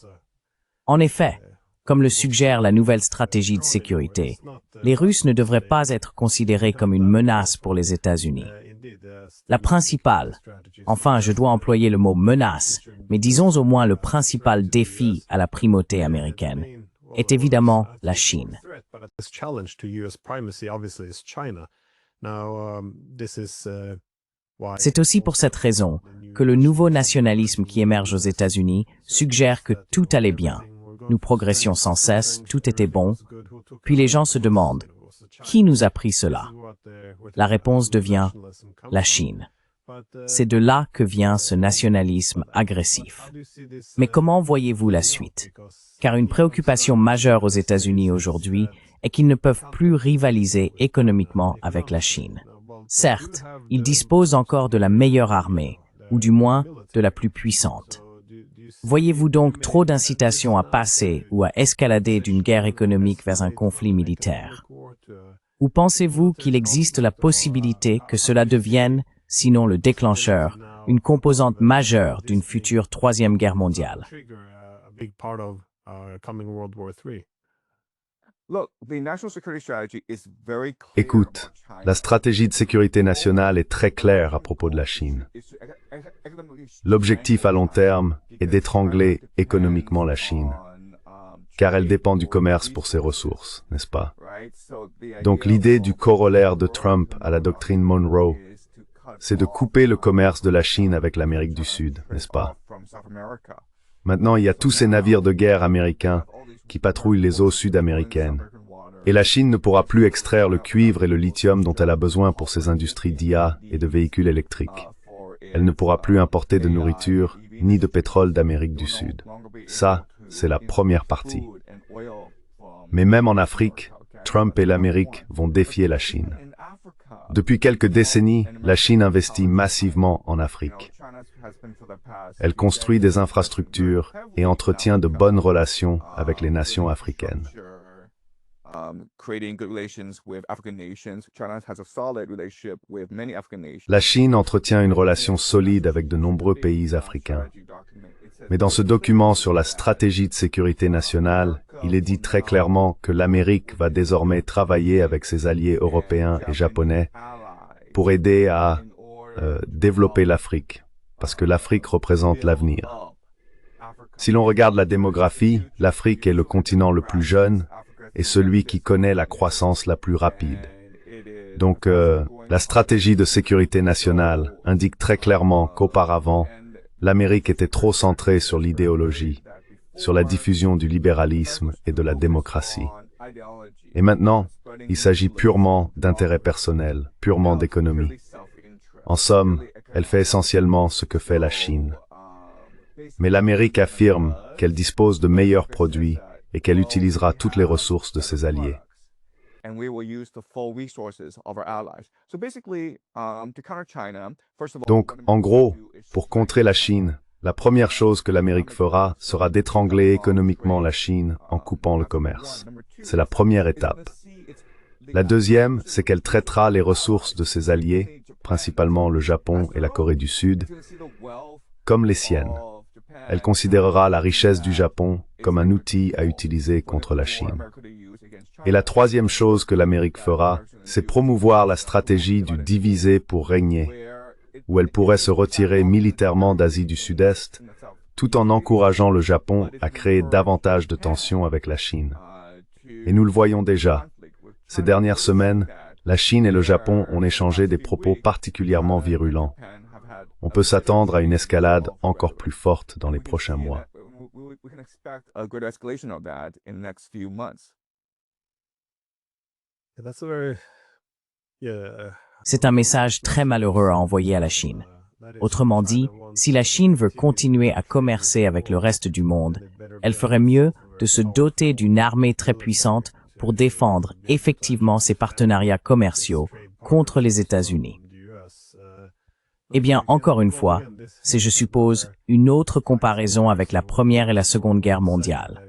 En effet, comme le suggère la nouvelle stratégie de sécurité, les Russes ne devraient pas être considérés comme une menace pour les États-Unis. La principale, enfin je dois employer le mot menace, mais disons au moins le principal défi à la primauté américaine, est évidemment la Chine. C'est aussi pour cette raison que le nouveau nationalisme qui émerge aux États-Unis suggère que tout allait bien. Nous progressions sans cesse, tout était bon. Puis les gens se demandent, qui nous a pris cela? La réponse devient la Chine. C'est de là que vient ce nationalisme agressif. Mais comment voyez-vous la suite? Car une préoccupation majeure aux États-Unis aujourd'hui est qu'ils ne peuvent plus rivaliser économiquement avec la Chine. Certes, ils disposent encore de la meilleure armée, ou du moins de la plus puissante. Voyez-vous donc trop d'incitations à passer ou à escalader d'une guerre économique vers un conflit militaire? Ou pensez-vous qu'il existe la possibilité que cela devienne, sinon le déclencheur, une composante majeure d'une future troisième guerre mondiale? Écoute, la stratégie de sécurité nationale est très claire à propos de la Chine. L'objectif à long terme est d'étrangler économiquement la Chine, car elle dépend du commerce pour ses ressources, n'est-ce pas? Donc l'idée du corollaire de Trump à la doctrine Monroe, c'est de couper le commerce de la Chine avec l'Amérique du Sud, n'est-ce pas? Maintenant, il y a tous ces navires de guerre américains qui patrouillent les eaux sud-américaines. Et la Chine ne pourra plus extraire le cuivre et le lithium dont elle a besoin pour ses industries d'IA et de véhicules électriques. Elle ne pourra plus importer de nourriture ni de pétrole d'Amérique du Sud. Ça, c'est la première partie. Mais même en Afrique, Trump et l'Amérique vont défier la Chine. Depuis quelques décennies, la Chine investit massivement en Afrique. Elle construit des infrastructures et entretient de bonnes relations avec les nations africaines. La Chine entretient une relation solide avec de nombreux pays africains. Mais dans ce document sur la stratégie de sécurité nationale, il est dit très clairement que l'Amérique va désormais travailler avec ses alliés européens et japonais pour aider à développer l'Afrique, parce que l'Afrique représente l'avenir. Si l'on regarde la démographie, l'Afrique est le continent le plus jeune et celui qui connaît la croissance la plus rapide. Donc, la stratégie de sécurité nationale indique très clairement qu'auparavant, l'Amérique était trop centrée sur l'idéologie, sur la diffusion du libéralisme et de la démocratie. Et maintenant, il s'agit purement d'intérêt personnel, purement d'économie. En somme, elle fait essentiellement ce que fait la Chine. Mais l'Amérique affirme qu'elle dispose de meilleurs produits et qu'elle utilisera toutes les ressources de ses alliés. Donc, en gros, pour contrer la Chine, la première chose que l'Amérique fera sera d'étrangler économiquement la Chine en coupant le commerce. C'est la première étape. La deuxième, c'est qu'elle traitera les ressources de ses alliés, principalement le Japon et la Corée du Sud, comme les siennes. Elle considérera la richesse du Japon comme un outil à utiliser contre la Chine. Et la troisième chose que l'Amérique fera, c'est promouvoir la stratégie du diviser pour régner, où elle pourrait se retirer militairement d'Asie du Sud-Est, tout en encourageant le Japon à créer davantage de tensions avec la Chine. Et nous le voyons déjà. Ces dernières semaines, la Chine et le Japon ont échangé des propos particulièrement virulents. On peut s'attendre à une escalade encore plus forte dans les prochains mois. C'est un message très malheureux à envoyer à la Chine. Autrement dit, si la Chine veut continuer à commercer avec le reste du monde, elle ferait mieux de se doter d'une armée très puissante pour défendre effectivement ses partenariats commerciaux contre les États-Unis. Eh bien, encore une fois, c'est, je suppose, une autre comparaison avec la Première et la Seconde Guerre mondiale.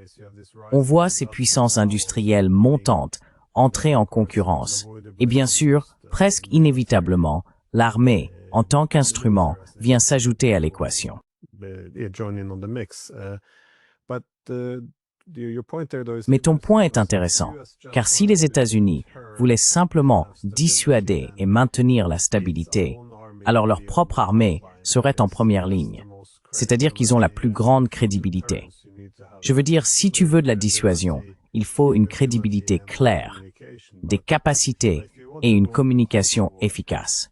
On voit ces puissances industrielles montantes entrer en concurrence. Et bien sûr, presque inévitablement, l'armée, en tant qu'instrument, vient s'ajouter à l'équation. Mais ton point est intéressant, car si les États-Unis voulaient simplement dissuader et maintenir la stabilité, alors leur propre armée serait en première ligne, c'est-à-dire qu'ils ont la plus grande crédibilité. Je veux dire, si tu veux de la dissuasion, il faut une crédibilité claire, des capacités et une communication efficace.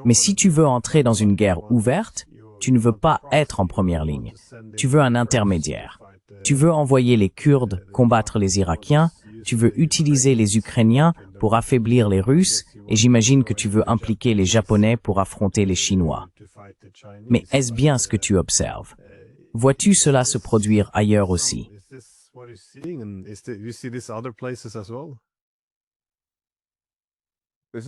Mais si tu veux entrer dans une guerre ouverte, tu ne veux pas être en première ligne. Tu veux un intermédiaire. Tu veux envoyer les Kurdes combattre les Irakiens, tu veux utiliser les Ukrainiens pour affaiblir les Russes, et j'imagine que tu veux impliquer les Japonais pour affronter les Chinois. Mais est-ce bien ce que tu observes? Vois-tu cela se produire ailleurs aussi? C'est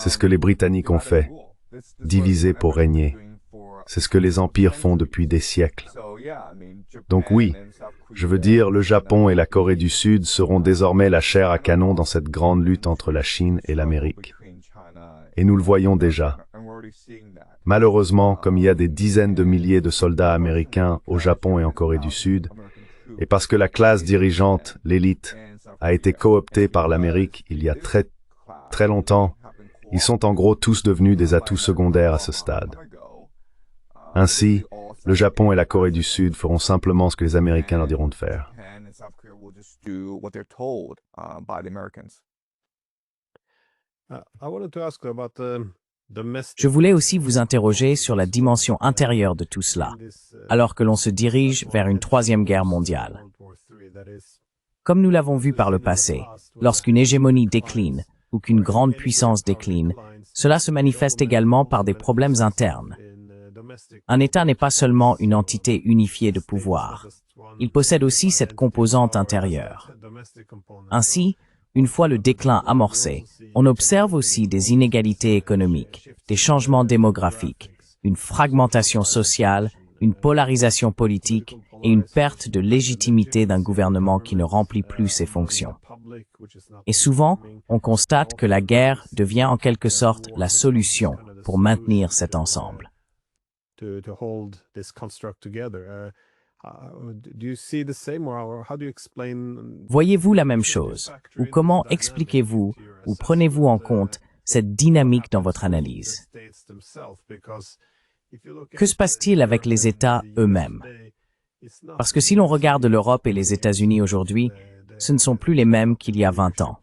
ce que les Britanniques ont fait, diviser pour régner. C'est ce que les empires font depuis des siècles. Donc oui, je veux dire, le Japon et la Corée du Sud seront désormais la chair à canon dans cette grande lutte entre la Chine et l'Amérique. Et nous le voyons déjà. Malheureusement, comme il y a des dizaines de milliers de soldats américains au Japon et en Corée du Sud, et parce que la classe dirigeante, l'élite, a été cooptée par l'Amérique il y a très longtemps, ils sont en gros tous devenus des atouts secondaires à ce stade. Ainsi, le Japon et la Corée du Sud feront simplement ce que les Américains leur diront de faire. Je voulais aussi vous interroger sur la dimension intérieure de tout cela, alors que l'on se dirige vers une troisième guerre mondiale. Comme nous l'avons vu par le passé, lorsqu'une hégémonie décline ou qu'une grande puissance décline, cela se manifeste également par des problèmes internes. Un État n'est pas seulement une entité unifiée de pouvoir. Il possède aussi cette composante intérieure. Ainsi, une fois le déclin amorcé, on observe aussi des inégalités économiques, des changements démographiques, une fragmentation sociale, une polarisation politique et une perte de légitimité d'un gouvernement qui ne remplit plus ses fonctions. Et souvent, on constate que la guerre devient en quelque sorte la solution pour maintenir cet ensemble. Voyez-vous la même chose? Ou comment expliquez-vous ou prenez-vous en compte cette dynamique dans votre analyse? Que se passe-t-il avec les États eux-mêmes? Parce que si l'on regarde l'Europe et les États-Unis aujourd'hui, ce ne sont plus les mêmes qu'il y a 20 ans.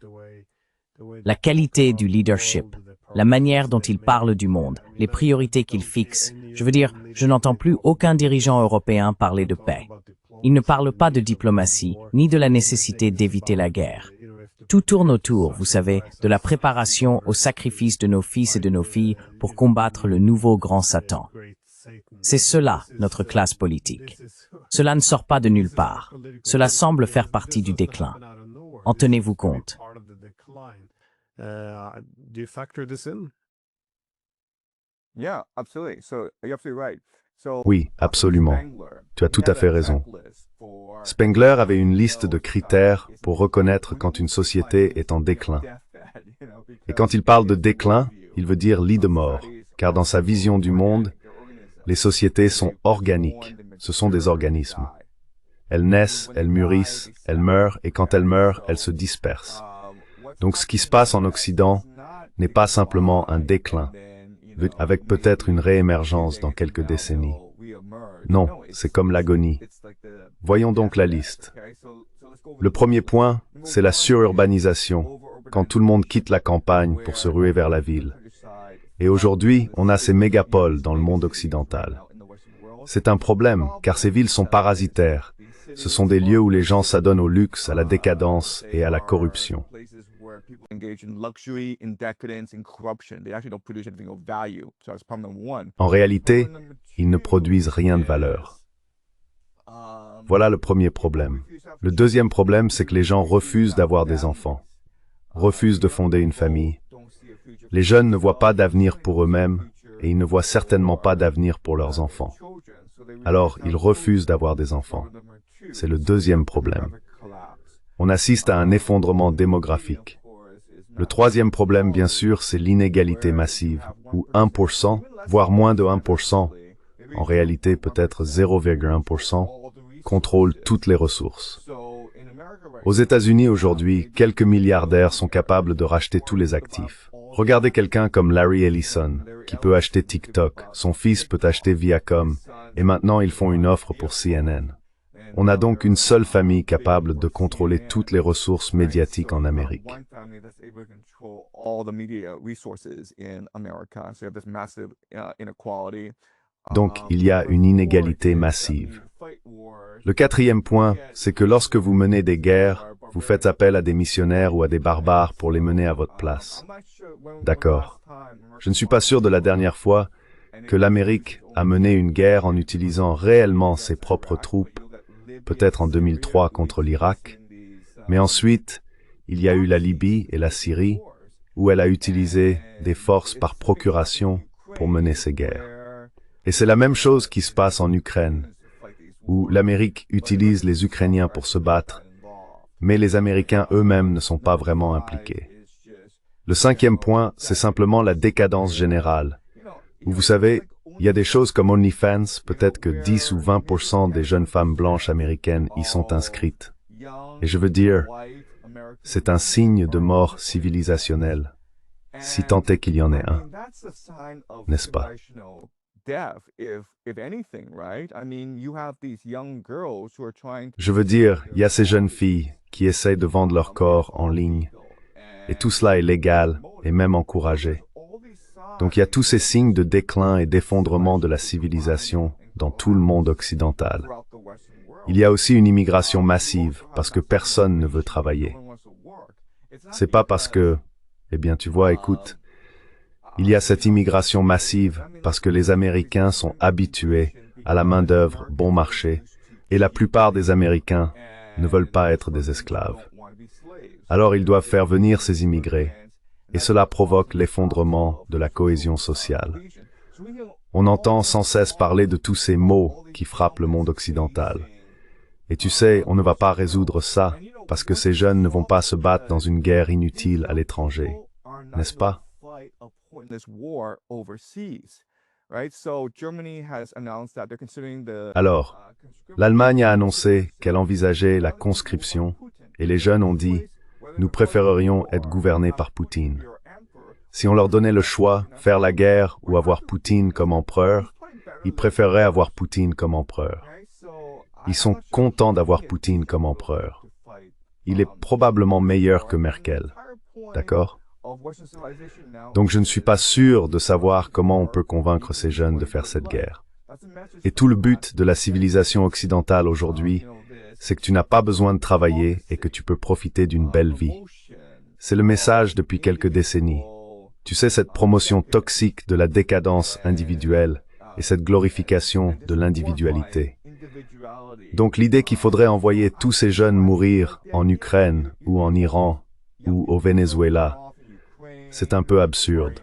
La qualité du leadership, la manière dont ils parlent du monde, les priorités qu'ils fixent, je veux dire, je n'entends plus aucun dirigeant européen parler de paix. Ils ne parlent pas de diplomatie, ni de la nécessité d'éviter la guerre. Tout tourne autour, vous savez, de la préparation au sacrifice de nos fils et de nos filles pour combattre le nouveau grand Satan. C'est cela, notre classe politique. Cela ne sort pas de nulle part. Cela semble faire partie du déclin. En tenez-vous compte? Oui, absolument. Tu as tout à fait raison. Spengler avait une liste de critères pour reconnaître quand une société est en déclin. Et quand il parle de déclin, il veut dire lit de mort, car dans sa vision du monde, les sociétés sont organiques, ce sont des organismes. Elles naissent, elles mûrissent, elles meurent, et quand elles meurent, elles se dispersent. Donc ce qui se passe en Occident n'est pas simplement un déclin, avec peut-être une réémergence dans quelques décennies. Non, c'est comme l'agonie. Voyons donc la liste. Le premier point, c'est la sururbanisation, quand tout le monde quitte la campagne pour se ruer vers la ville. Et aujourd'hui, on a ces mégapoles dans le monde occidental. C'est un problème, car ces villes sont parasitaires. Ce sont des lieux où les gens s'adonnent au luxe, à la décadence et à la corruption. En réalité, ils ne produisent rien de valeur. Voilà le premier problème. Le deuxième problème, c'est que les gens refusent d'avoir des enfants, refusent de fonder une famille. Les jeunes ne voient pas d'avenir pour eux-mêmes et ils ne voient certainement pas d'avenir pour leurs enfants. Alors, ils refusent d'avoir des enfants. C'est le deuxième problème. On assiste à un effondrement démographique. Le troisième problème, bien sûr, c'est l'inégalité massive, où 1%, voire moins de 1%, en réalité peut-être 0,1%, contrôle toutes les ressources. Aux États-Unis aujourd'hui, quelques milliardaires sont capables de racheter tous les actifs. Regardez quelqu'un comme Larry Ellison, qui peut acheter TikTok, son fils peut acheter Viacom, et maintenant ils font une offre pour CNN. On a donc une seule famille capable de contrôler toutes les ressources médiatiques en Amérique. Donc, il y a une inégalité massive. Le quatrième point, c'est que lorsque vous menez des guerres, vous faites appel à des missionnaires ou à des barbares pour les mener à votre place. D'accord. Je ne suis pas sûr de la dernière fois que l'Amérique a mené une guerre en utilisant réellement ses propres troupes, peut-être en 2003 contre l'Irak, mais ensuite, il y a eu la Libye et la Syrie, où elle a utilisé des forces par procuration pour mener ces guerres. Et c'est la même chose qui se passe en Ukraine, où l'Amérique utilise les Ukrainiens pour se battre, mais les Américains eux-mêmes ne sont pas vraiment impliqués. Le cinquième point, c'est simplement la décadence générale, où vous savez, il y a des choses comme OnlyFans, peut-être que 10 ou 20% des jeunes femmes blanches américaines y sont inscrites. Et je veux dire, c'est un signe de mort civilisationnelle, si tant est qu'il y en ait un, n'est-ce pas? Je veux dire, il y a ces jeunes filles qui essayent de vendre leur corps en ligne, et tout cela est légal et même encouragé. Donc il y a tous ces signes de déclin et d'effondrement de la civilisation dans tout le monde occidental. Il y a aussi une immigration massive parce que personne ne veut travailler. C'est pas parce que, eh bien tu vois, écoute, il y a cette immigration massive parce que les Américains sont habitués à la main-d'œuvre bon marché et la plupart des Américains ne veulent pas être des esclaves. Alors ils doivent faire venir ces immigrés et cela provoque l'effondrement de la cohésion sociale. On entend sans cesse parler de tous ces maux qui frappent le monde occidental. Et tu sais, on ne va pas résoudre ça parce que ces jeunes ne vont pas se battre dans une guerre inutile à l'étranger, n'est-ce pas? Alors, l'Allemagne a annoncé qu'elle envisageait la conscription et les jeunes ont dit « Nous préférerions être gouvernés par Poutine ». Si on leur donnait le choix, faire la guerre ou avoir Poutine comme empereur, ils préféreraient avoir Poutine comme empereur. Ils sont contents d'avoir Poutine comme empereur. Il est probablement meilleur que Merkel, d'accord? Donc je ne suis pas sûr de savoir comment on peut convaincre ces jeunes de faire cette guerre. Et tout le but de la civilisation occidentale aujourd'hui, c'est que tu n'as pas besoin de travailler et que tu peux profiter d'une belle vie. C'est le message depuis quelques décennies. Tu sais, cette promotion toxique de la décadence individuelle et cette glorification de l'individualité. Donc l'idée qu'il faudrait envoyer tous ces jeunes mourir en Ukraine ou en Iran ou au Venezuela, c'est un peu absurde.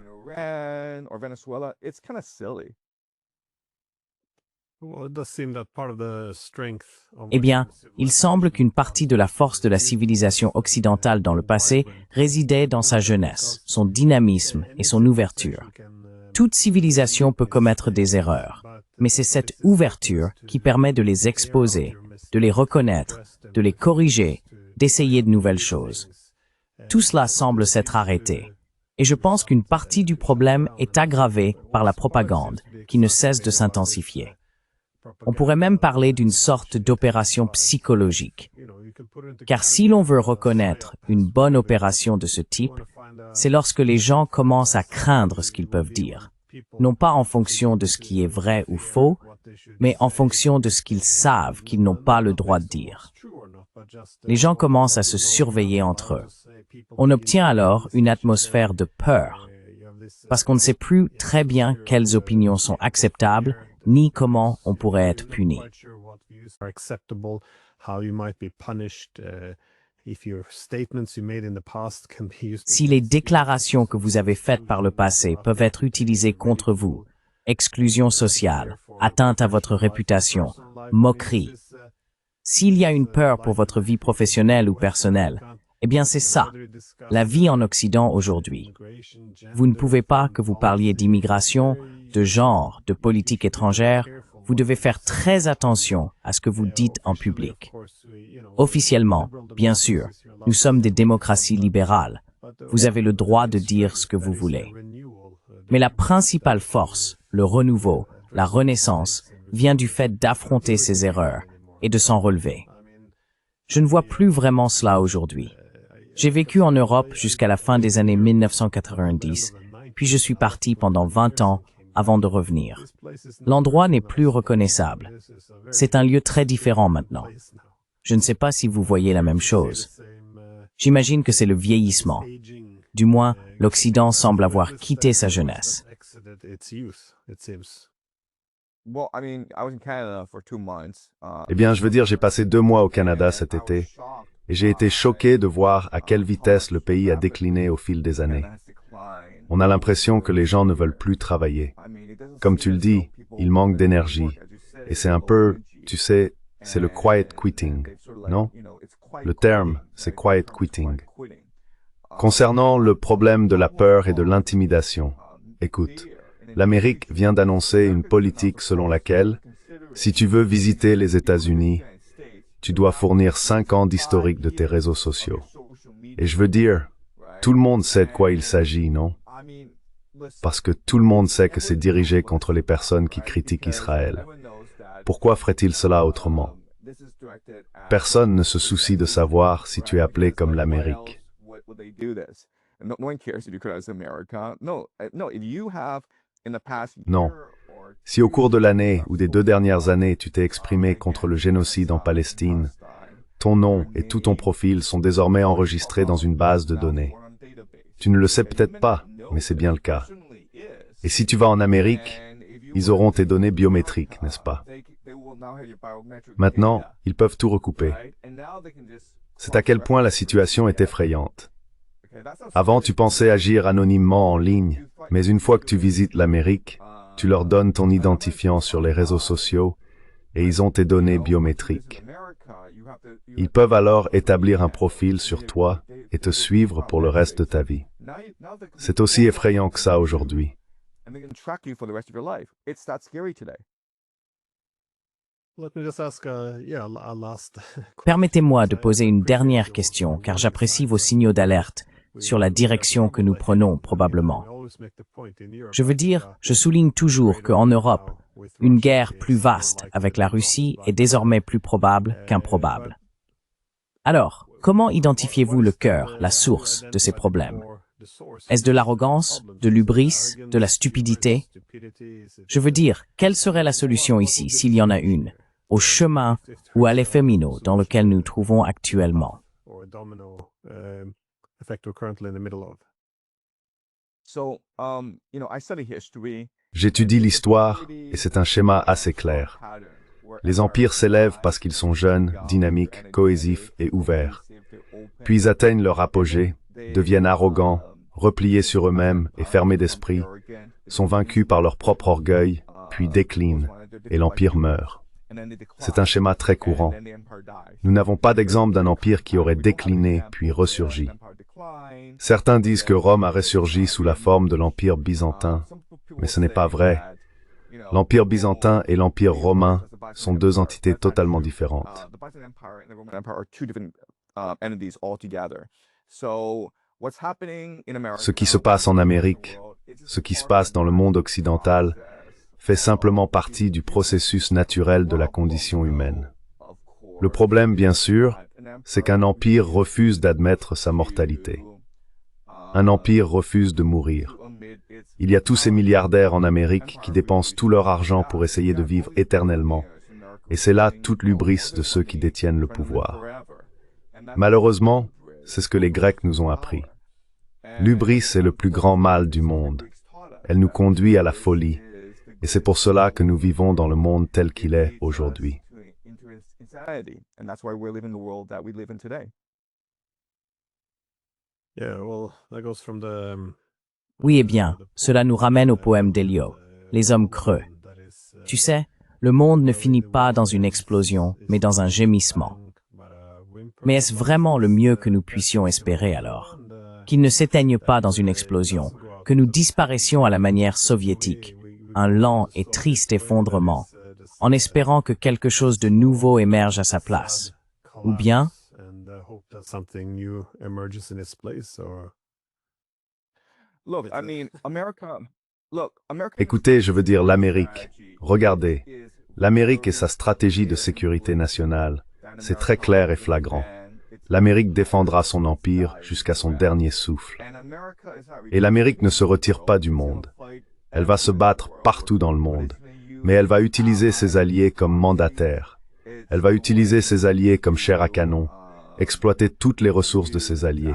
Eh bien, il semble qu'une partie de la force de la civilisation occidentale dans le passé résidait dans sa jeunesse, son dynamisme et son ouverture. Toute civilisation peut commettre des erreurs, mais c'est cette ouverture qui permet de les exposer, de les reconnaître, de les corriger, d'essayer de nouvelles choses. Tout cela semble s'être arrêté. Et je pense qu'une partie du problème est aggravée par la propagande, qui ne cesse de s'intensifier. On pourrait même parler d'une sorte d'opération psychologique. Car si l'on veut reconnaître une bonne opération de ce type, c'est lorsque les gens commencent à craindre ce qu'ils peuvent dire. Non pas en fonction de ce qui est vrai ou faux, mais en fonction de ce qu'ils savent qu'ils n'ont pas le droit de dire. Les gens commencent à se surveiller entre eux. On obtient alors une atmosphère de peur, parce qu'on ne sait plus très bien quelles opinions sont acceptables, ni comment on pourrait être puni. Si les déclarations que vous avez faites par le passé peuvent être utilisées contre vous, exclusion sociale, atteinte à votre réputation, moquerie, s'il y a une peur pour votre vie professionnelle ou personnelle, eh bien c'est ça, la vie en Occident aujourd'hui. Vous ne pouvez pas que vous parliez d'immigration, de genre, de politique étrangère, vous devez faire très attention à ce que vous dites en public. Officiellement, bien sûr, nous sommes des démocraties libérales. Vous avez le droit de dire ce que vous voulez. Mais la principale force, le renouveau, la renaissance, vient du fait d'affronter ces erreurs et de s'en relever. Je ne vois plus vraiment cela aujourd'hui. J'ai vécu en Europe jusqu'à la fin des années 1990, puis je suis parti pendant 20 ans avant de revenir. L'endroit n'est plus reconnaissable. C'est un lieu très différent maintenant. Je ne sais pas si vous voyez la même chose. J'imagine que c'est le vieillissement. Du moins, l'Occident semble avoir quitté sa jeunesse. Eh bien, je veux dire, j'ai passé 2 mois au Canada cet été, et j'ai été choqué de voir à quelle vitesse le pays a décliné au fil des années. On a l'impression que les gens ne veulent plus travailler. Comme tu le dis, il manque d'énergie. Et c'est un peu, tu sais, c'est le quiet quitting, non? Le terme, c'est quiet quitting. Concernant le problème de la peur et de l'intimidation, écoute, l'Amérique vient d'annoncer une politique selon laquelle, si tu veux visiter les États-Unis, tu dois fournir 5 ans d'historique de tes réseaux sociaux. Et je veux dire, tout le monde sait de quoi il s'agit, non? Parce que tout le monde sait que c'est dirigé contre les personnes qui critiquent Israël. Pourquoi ferait-il cela autrement? Personne ne se soucie de savoir si tu es appelé comme l'Amérique. Non. Si au cours de l'année ou des 2 dernières années tu t'es exprimé contre le génocide en Palestine, ton nom et tout ton profil sont désormais enregistrés dans une base de données. Tu ne le sais peut-être pas, mais c'est bien le cas. Et si tu vas en Amérique, ils auront tes données biométriques, n'est-ce pas? Maintenant, ils peuvent tout recouper. C'est à quel point la situation est effrayante. Avant, tu pensais agir anonymement en ligne, mais une fois que tu visites l'Amérique, tu leur donnes ton identifiant sur les réseaux sociaux et ils ont tes données biométriques. Ils peuvent alors établir un profil sur toi et te suivre pour le reste de ta vie. C'est aussi effrayant que ça aujourd'hui. Permettez-moi de poser une dernière question, car j'apprécie vos signaux d'alerte sur la direction que nous prenons probablement. Je veux dire, je souligne toujours qu'en Europe, une guerre plus vaste avec la Russie est désormais plus probable qu'improbable. Alors, comment identifiez-vous le cœur, la source de ces problèmes? Est-ce de l'arrogance, de l'hubris, de la stupidité? Je veux dire, quelle serait la solution ici, s'il y en a une, au chemin ou à l'effet minot dans lequel nous nous trouvons actuellement? J'étudie l'histoire et c'est un schéma assez clair. Les empires s'élèvent parce qu'ils sont jeunes, dynamiques, cohésifs et ouverts. Puis ils atteignent leur apogée, deviennent arrogants, repliés sur eux-mêmes et fermés d'esprit, sont vaincus par leur propre orgueil, puis déclinent, et l'empire meurt. C'est un schéma très courant. Nous n'avons pas d'exemple d'un empire qui aurait décliné puis ressurgi. Certains disent que Rome a ressurgi sous la forme de l'empire byzantin, mais ce n'est pas vrai. L'empire byzantin et l'empire romain sont deux entités totalement différentes. Ce qui se passe en Amérique, ce qui se passe dans le monde occidental, fait simplement partie du processus naturel de la condition humaine. Le problème, bien sûr, c'est qu'un empire refuse d'admettre sa mortalité. Un empire refuse de mourir. Il y a tous ces milliardaires en Amérique qui dépensent tout leur argent pour essayer de vivre éternellement. Et c'est là toute l'hubris de ceux qui détiennent le pouvoir. Malheureusement, c'est ce que les Grecs nous ont appris. L'hubris est le plus grand mal du monde. Elle nous conduit à la folie. Et c'est pour cela que nous vivons dans le monde tel qu'il est aujourd'hui. Oui, eh bien, cela nous ramène au poème d'Eliot, Les hommes creux. Tu sais, le monde ne finit pas dans une explosion, mais dans un gémissement. Mais est-ce vraiment le mieux que nous puissions espérer alors? Qu'il ne s'éteigne pas dans une explosion, que nous disparaissions à la manière soviétique, un lent et triste effondrement, en espérant que quelque chose de nouveau émerge à sa place. Ou bien, écoutez, je veux dire l'Amérique. Regardez, l'Amérique et sa stratégie de sécurité nationale, c'est très clair et flagrant. L'Amérique défendra son empire jusqu'à son dernier souffle. Et l'Amérique ne se retire pas du monde. Elle va se battre partout dans le monde, mais elle va utiliser ses alliés comme mandataires. Elle va utiliser ses alliés comme chair à canon, exploiter toutes les ressources de ses alliés.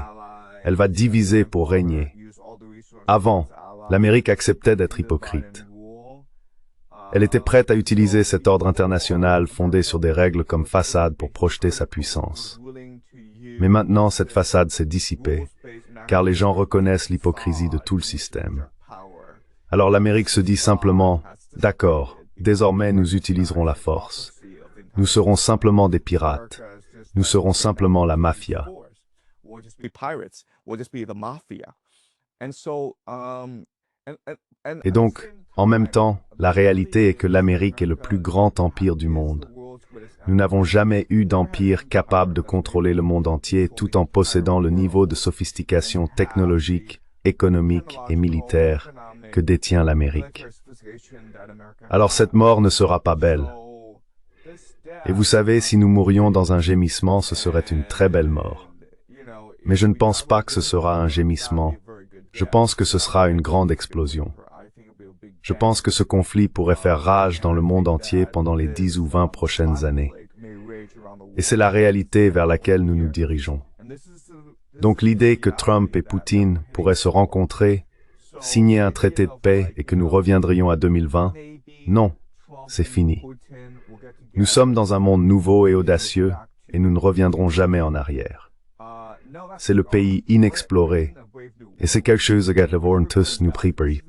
Elle va diviser pour régner. Avant, l'Amérique acceptait d'être hypocrite. Elle était prête à utiliser cet ordre international fondé sur des règles comme façade pour projeter sa puissance. Mais maintenant, cette façade s'est dissipée, car les gens reconnaissent l'hypocrisie de tout le système. Alors l'Amérique se dit simplement, d'accord, désormais nous utiliserons la force. Nous serons simplement des pirates. Nous serons simplement la mafia. Et donc, en même temps, la réalité est que l'Amérique est le plus grand empire du monde. Nous n'avons jamais eu d'empire capable de contrôler le monde entier tout en possédant le niveau de sophistication technologique, économique et militaire que détient l'Amérique. Alors cette mort ne sera pas belle. Et vous savez, si nous mourions dans un gémissement, ce serait une très belle mort. Mais je ne pense pas que ce sera un gémissement. Je pense que ce sera une grande explosion. Je pense que ce conflit pourrait faire rage dans le monde entier pendant les 10 ou 20 prochaines années. Et c'est la réalité vers laquelle nous nous dirigeons. Donc l'idée que Trump et Poutine pourraient se rencontrer, signer un traité de paix et que nous reviendrions à 2020, non, c'est fini. Nous sommes dans un monde nouveau et audacieux et nous ne reviendrons jamais en arrière. C'est le pays inexploré et c'est quelque chose que nous devons tous nous préparer.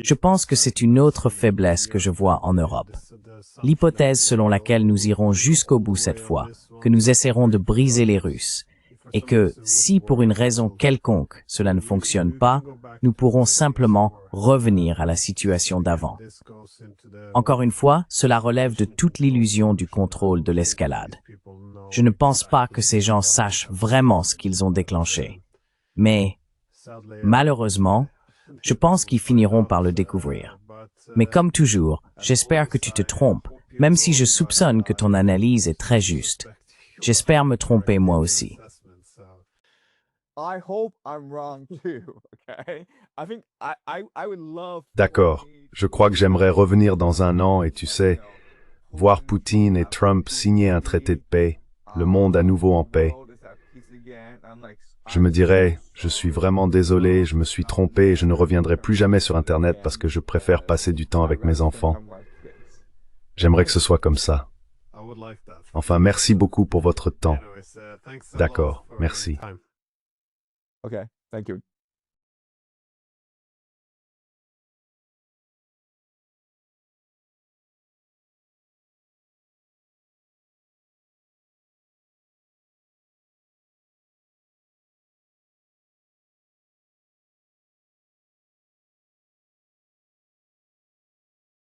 Je pense que c'est une autre faiblesse que je vois en Europe. L'hypothèse selon laquelle nous irons jusqu'au bout cette fois, que nous essaierons de briser les Russes, et que, si pour une raison quelconque cela ne fonctionne pas, nous pourrons simplement revenir à la situation d'avant. Encore une fois, cela relève de toute l'illusion du contrôle de l'escalade. Je ne pense pas que ces gens sachent vraiment ce qu'ils ont déclenché. Mais, malheureusement, je pense qu'ils finiront par le découvrir. Mais comme toujours, j'espère que tu te trompes, même si je soupçonne que ton analyse est très juste. J'espère me tromper moi aussi. D'accord, je crois que j'aimerais revenir dans un an et tu sais, voir Poutine et Trump signer un traité de paix, le monde à nouveau en paix. Je me dirais, je suis vraiment désolé, je me suis trompé et je ne reviendrai plus jamais sur Internet parce que je préfère passer du temps avec mes enfants. J'aimerais que ce soit comme ça. Enfin, merci beaucoup pour votre temps. D'accord, merci. Okay, thank you.